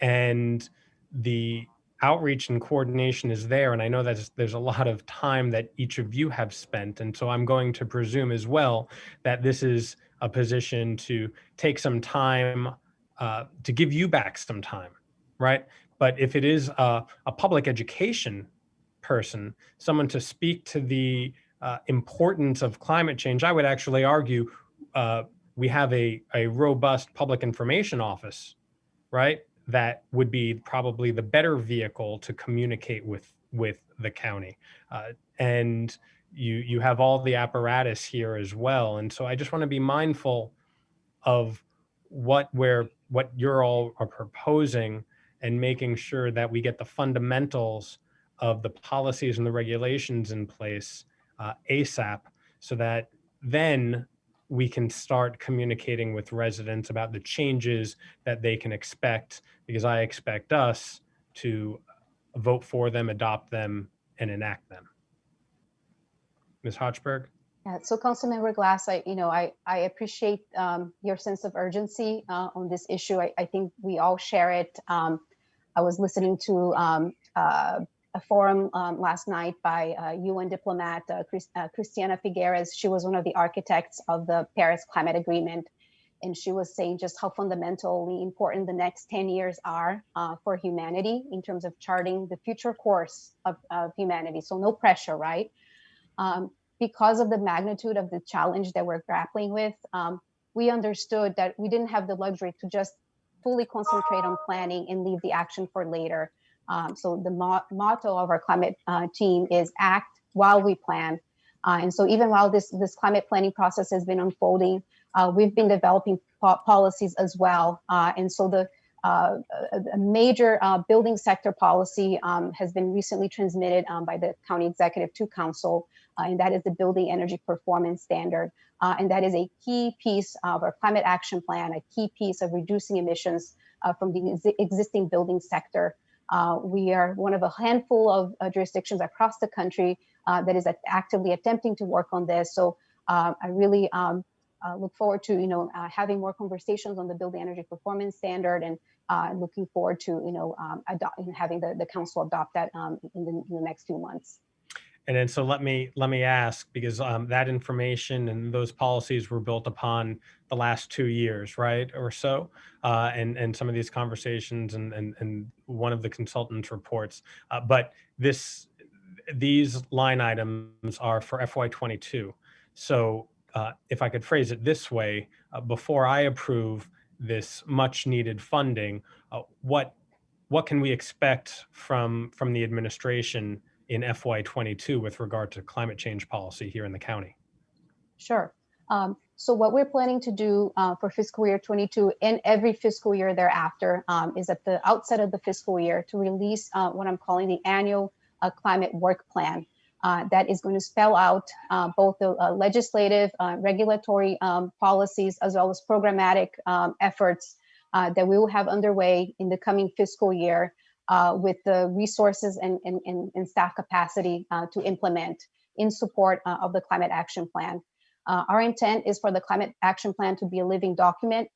And the outreach and coordination is there. And I know that there's a lot of time that each of you have spent. And so I'm going to presume as well that this is a position to take some time to give you back some time, right? But if it is a public education person, someone to speak to the importance of climate change, I would actually argue we have a robust public information office, right? That would be probably the better vehicle to communicate with the county. And you have all the apparatus here as well. And so I just want to be mindful of what you're all are proposing and making sure that we get the fundamentals of the policies and the regulations in place ASAP, so that then we can start communicating with residents about the changes that they can expect, because I expect us to vote for them, adopt them, and enact them. Ms. Hochberg? Yeah, so Councilmember Glass, I appreciate your sense of urgency on this issue. I think we all share it. I was listening to a forum last night by UN diplomat Christiana Figueres. She was one of the architects of the Paris Climate Agreement. And she was saying just how fundamentally important the next 10 years are for humanity in terms of charting the future course of humanity. So no pressure, right? Because of the magnitude of the challenge that we're grappling with, we understood that we didn't have the luxury to just fully concentrate on planning and leave the action for later. So the motto of our climate team is act while we plan. And so even while this climate planning process has been unfolding, we've been developing policies as well. And so a major building sector policy has been recently transmitted by the County Executive to Council, and that is the Building Energy Performance Standard. And that is a key piece of our climate action plan, a key piece of reducing emissions from the existing building sector. We are one of a handful of jurisdictions across the country that is actively attempting to work on this. So I really look forward to having more conversations on the Building Energy Performance Standard, and looking forward to having the council adopt that in the next few months. And then so let me ask, because that information and those policies were built upon the last 2 years, right, or so, and some of these conversations and one of the consultants' reports. But these line items are for FY22. So if I could phrase it this way, before I approve this much needed funding, what can we expect from the administration in FY22 with regard to climate change policy here in the county? Sure. So what we're planning to do for fiscal year 22 and every fiscal year thereafter is at the outset of the fiscal year to release what I'm calling the annual climate work plan. That is going to spell out both the legislative, regulatory policies, as well as programmatic efforts that we will have underway in the coming fiscal year with the resources and staff capacity to implement in support of the climate action plan. Our intent is for the climate action plan to be a living document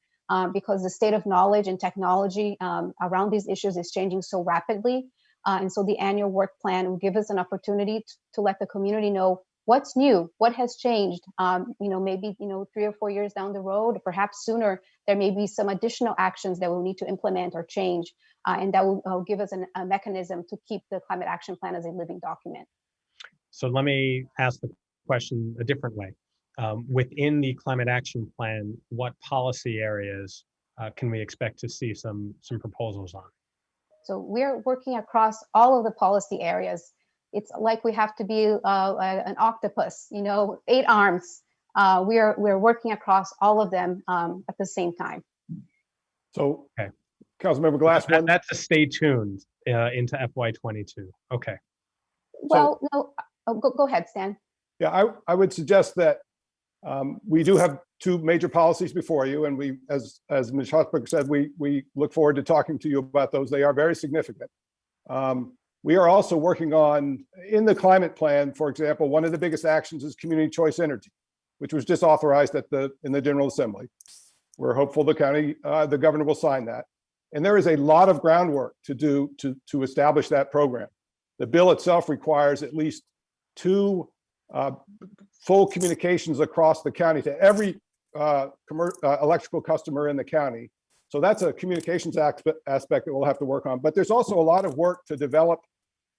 because the state of knowledge and technology around these issues is changing so rapidly. And so the annual work plan will give us an opportunity to let the community know what's new, what has changed. Maybe 3 or 4 years down the road, or perhaps sooner, there may be some additional actions that we'll need to implement or change, and that will give us a mechanism to keep the climate action plan as a living document. So let me ask the question a different way. Within the climate action plan, what policy areas can we expect to see some proposals on? So we're working across all of the policy areas. It's like we have to be an octopus, 8 arms. We're working across all of them at the same time. So, okay. Councilmember Glass, that's a stay tuned into FY22. Okay. Well, no, go ahead, Stan. Yeah, I would suggest that we do have 2 major policies before you, and we, as Ms. Hochberg said, we look forward to talking to you about those. They are very significant. We are also working on, in the climate plan, for example, one of the biggest actions is community choice energy, which was just authorized in the General Assembly. We're hopeful the governor will sign that. And there is a lot of groundwork to do to establish that program. The bill itself requires at least 2 full communications across the county to every electrical customer in the county. So that's a communications aspect that we'll have to work on. But there's also a lot of work to develop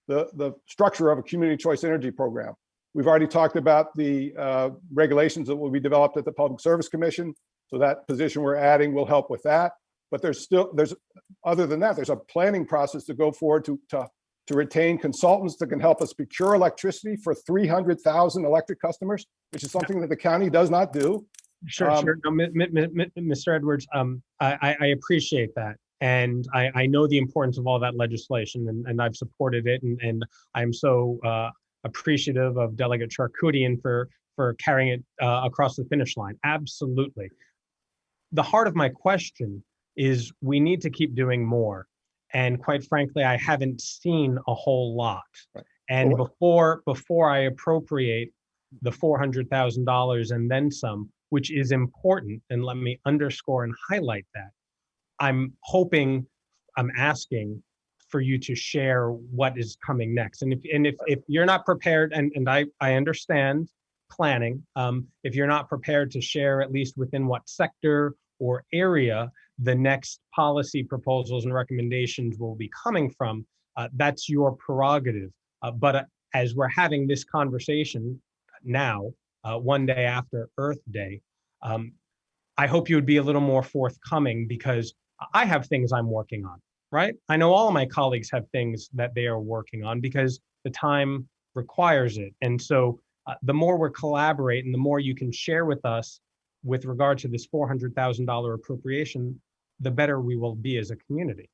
the structure of a community choice energy program. We've already talked about the regulations that will be developed at the Public Service Commission. So that position we're adding will help with that. But other than that, there's a planning process to go forward to retain consultants that can help us procure electricity for 300,000 electric customers, which is something that the county does not do. Sure. No, Mr. Edwards, I appreciate that. And I know the importance of all that legislation, and I've supported it. And I'm so appreciative of Delegate Charkoudian for carrying it across the finish line. Absolutely. The heart of my question is we need to keep doing more. And quite frankly, I haven't seen a whole lot. Right. And before I appropriate the $400,000 and then some, which is important, and let me underscore and highlight that, I'm asking for you to share what is coming next. And if you're not prepared, and I understand planning, if you're not prepared to share at least within what sector or area the next policy proposals and recommendations will be coming from, that's your prerogative. But as we're having this conversation now, one day after Earth Day, I hope you would be a little more forthcoming, because I have things I'm working on, right? I know all of my colleagues have things that they are working on because the time requires it. And so the more we collaborate and the more you can share with us with regard to this $400,000 appropriation, the better we will be as a community.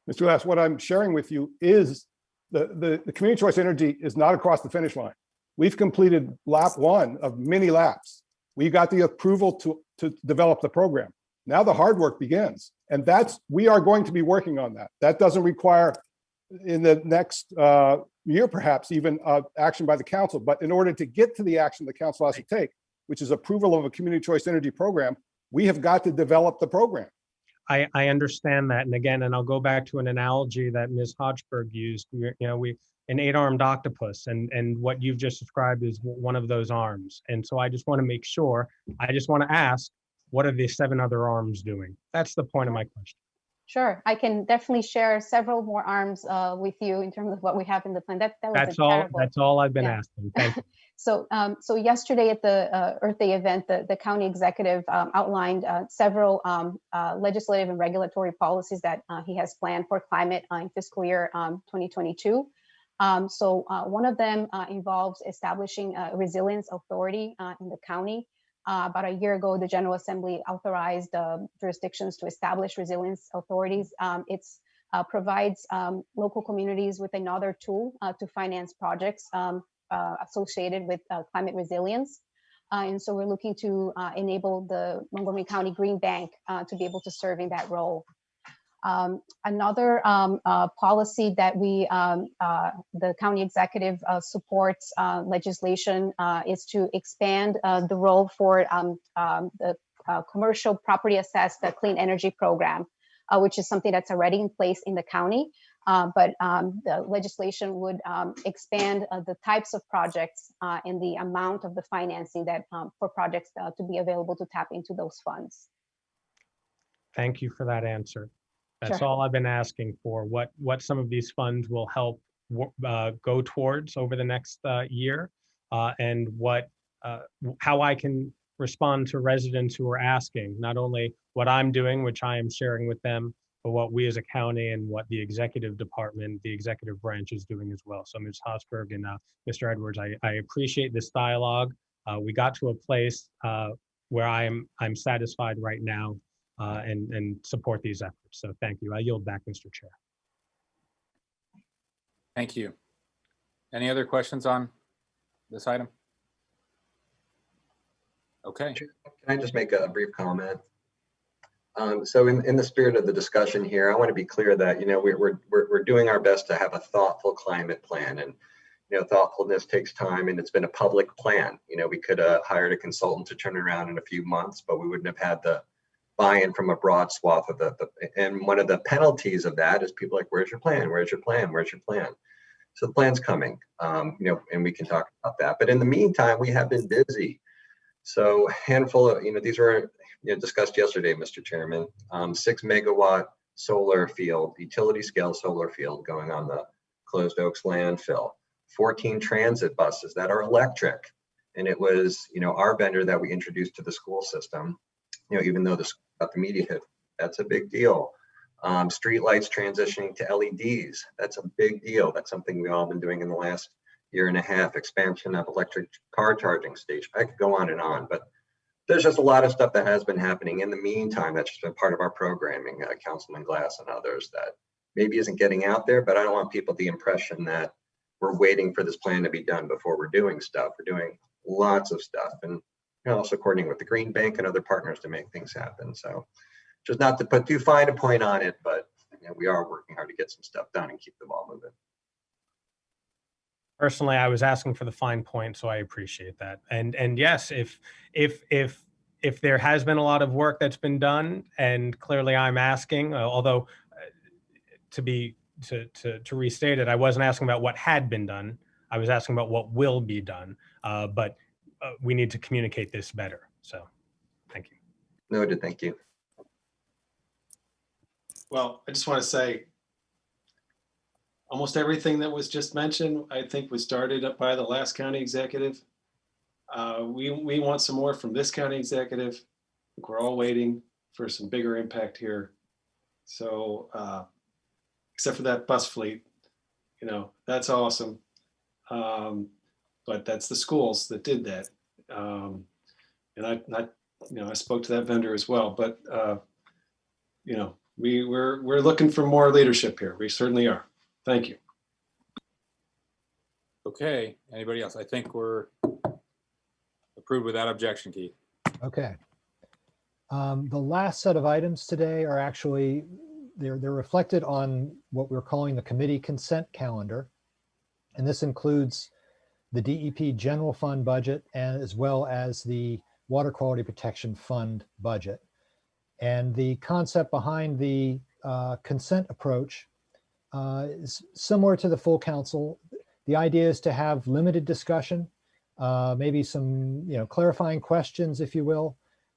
Mr. Glass, what I'm sharing with you is the community choice energy is not across the finish line. We've completed lap 1 of many laps. We got the approval to develop the program. Now the hard work begins, and we are going to be working on that. That doesn't require in the next year, perhaps even action by the council. But in order to get to the action the council has to take, which is approval of a community choice energy program, we have got to develop the program. I understand that. And again, and I'll go back to an analogy that Ms. Hodgberg used. An 8-armed octopus, and what you've just described is one of those arms. And so I just want to make sure, I just want to ask, what are the 7 other arms doing? That's the point of my question. Sure, I can definitely share several more arms with you in terms of what we have in the plan. That's all I've been asking. Thank you. So yesterday at the Earth Day event, the county executive outlined several legislative and regulatory policies that he has planned for climate in fiscal year 2022. So one of them involves establishing a resilience authority in the county. About a year ago, the General Assembly authorized jurisdictions to establish resilience authorities. It provides local communities with another tool to finance projects associated with climate resilience. And so we're looking to enable the Montgomery County Green Bank to be able to serve in that role. Another policy that the county executive supports legislation is to expand the role for the commercial property assessed clean energy program, which is something that's already in place in the county. But the legislation would expand the types of projects and the amount of the financing that for projects to be available to tap into those funds. Thank you for that answer. That's Sure. all I've been asking for. What some of these funds will help go towards over the next year, and how I can respond to residents who are asking, not only what I'm doing, which I am sharing with them, but what we as a county and what the executive department, the executive branch is doing as well. So Ms. Hosberg and Mr. Edwards, I appreciate this dialogue. We got to a place where I'm satisfied right now. And support these efforts. So thank you. I yield back, Mr. Chair. Thank you. Any other questions on this item? Okay. Can I just make a brief comment? So in the spirit of the discussion here, I want to be clear that, we're doing our best to have a thoughtful climate plan, and, thoughtfulness takes time, and it's been a public plan. We could have hired a consultant to turn it around in a few months, but we wouldn't have had the buy-in from a broad swath of and one of the penalties of that is people like, where's your plan? Where's your plan? Where's your plan? So the plan's coming, and we can talk about that. But in the meantime, we have been busy. So handful of, these were discussed yesterday, Mr. Chairman, 6 megawatt solar field, utility scale solar field going on the Closed Oaks landfill, 14 transit buses that are electric. And it was, our vendor that we introduced to the school system, even though the media hit, that's a big deal. Street lights transitioning to LEDs, that's a big deal. That's something we've all been doing in the last year and a half. Expansion of electric car charging station. I could go on, but there's just a lot of stuff that has been happening in the meantime. That's just been part of our programming, Councilman Glass and others, that maybe isn't getting out there, but I don't want people the impression that we're waiting for this plan to be done before we're doing stuff. We're doing lots of stuff, and also coordinating with the Green Bank and other partners to make things happen. So just not to put too fine a point on it, but we are working hard to get some stuff done and keep the ball moving. Personally, I was asking for the fine point, so I appreciate that. And yes, if there has been a lot of work that's been done, and clearly I'm asking, although to be to restate it, I wasn't asking about what had been done. I was asking about what will be done, but we need to communicate this better. So, thank you. Noted, thank you. Well, I just want to say, almost everything that was just mentioned, I think was started up by the last county executive. We want some more from this county executive. I think we're all waiting for some bigger impact here. So, except for that bus fleet, you know, that's awesome. But that's the schools that did that. And I spoke to that vendor as well, but, you know, we're looking for more leadership here. We certainly are. Thank you. Okay, anybody else? I think we're approved without objection, Keith. Okay. The last set of items today are actually, they're reflected on what we're calling the committee consent calendar. And this includes the DEP general fund budget and as well as the water quality protection fund budget. And the concept behind the consent approach is similar to the full council. The idea is to have limited discussion, maybe some clarifying questions, if you will.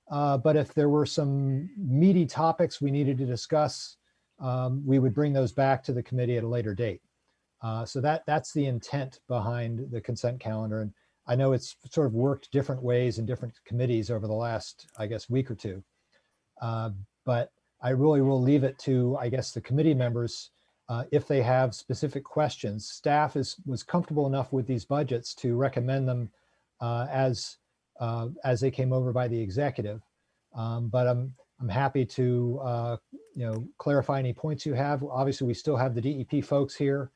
But if there were some meaty topics we needed to discuss, we would bring those back to the committee at a later date. So that's the intent behind the consent calendar. And I know it's sort of worked different ways in different committees over the last, I guess, week or two. But I really will leave it to, I guess, the committee members, if they have specific questions. Staff was comfortable enough with these budgets to recommend them as they came over by the executive. But I'm happy to clarify any points you have. Obviously, we still have the DEP folks here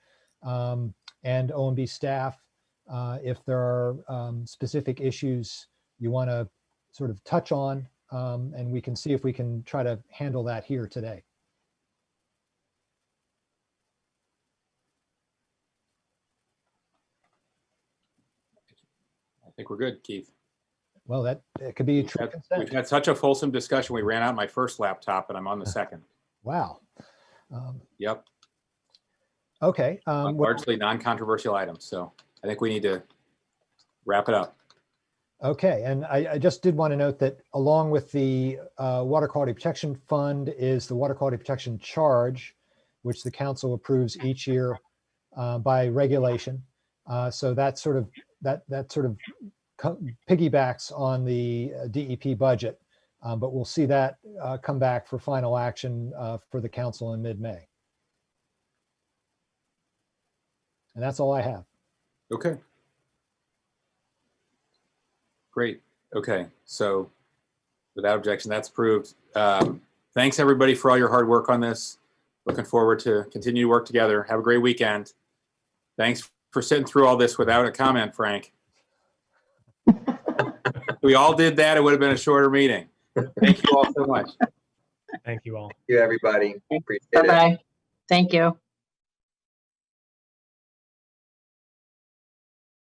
and OMB staff. If there are specific issues you want to sort of touch on, and we can see if we can try to handle that here today. I think we're good, Keith. Well, it could be a true We've consent. had such a fulsome discussion. We ran out my first laptop and I'm on the second. Wow. Yep. Okay. Well, Largely non-controversial items. So I think we need to wrap it up. okay. And I just did want to note that along with the Water Quality Protection Fund is the Water Quality Protection Charge, which the council approves each year by regulation. So that sort of piggybacks on the DEP budget, but we'll see that come back for final action for the council in mid-May. And that's all I have. Okay. Great. Okay. So without objection, that's approved. Thanks everybody for all your hard work on this. Looking forward to continue to work together. Have a great weekend. Thanks for sitting through all this without a comment, Frank. We all did that. It would have been a shorter meeting. Thank you all so much. Thank you all. Thank you, everybody. Appreciate it. Bye-bye. Thank you.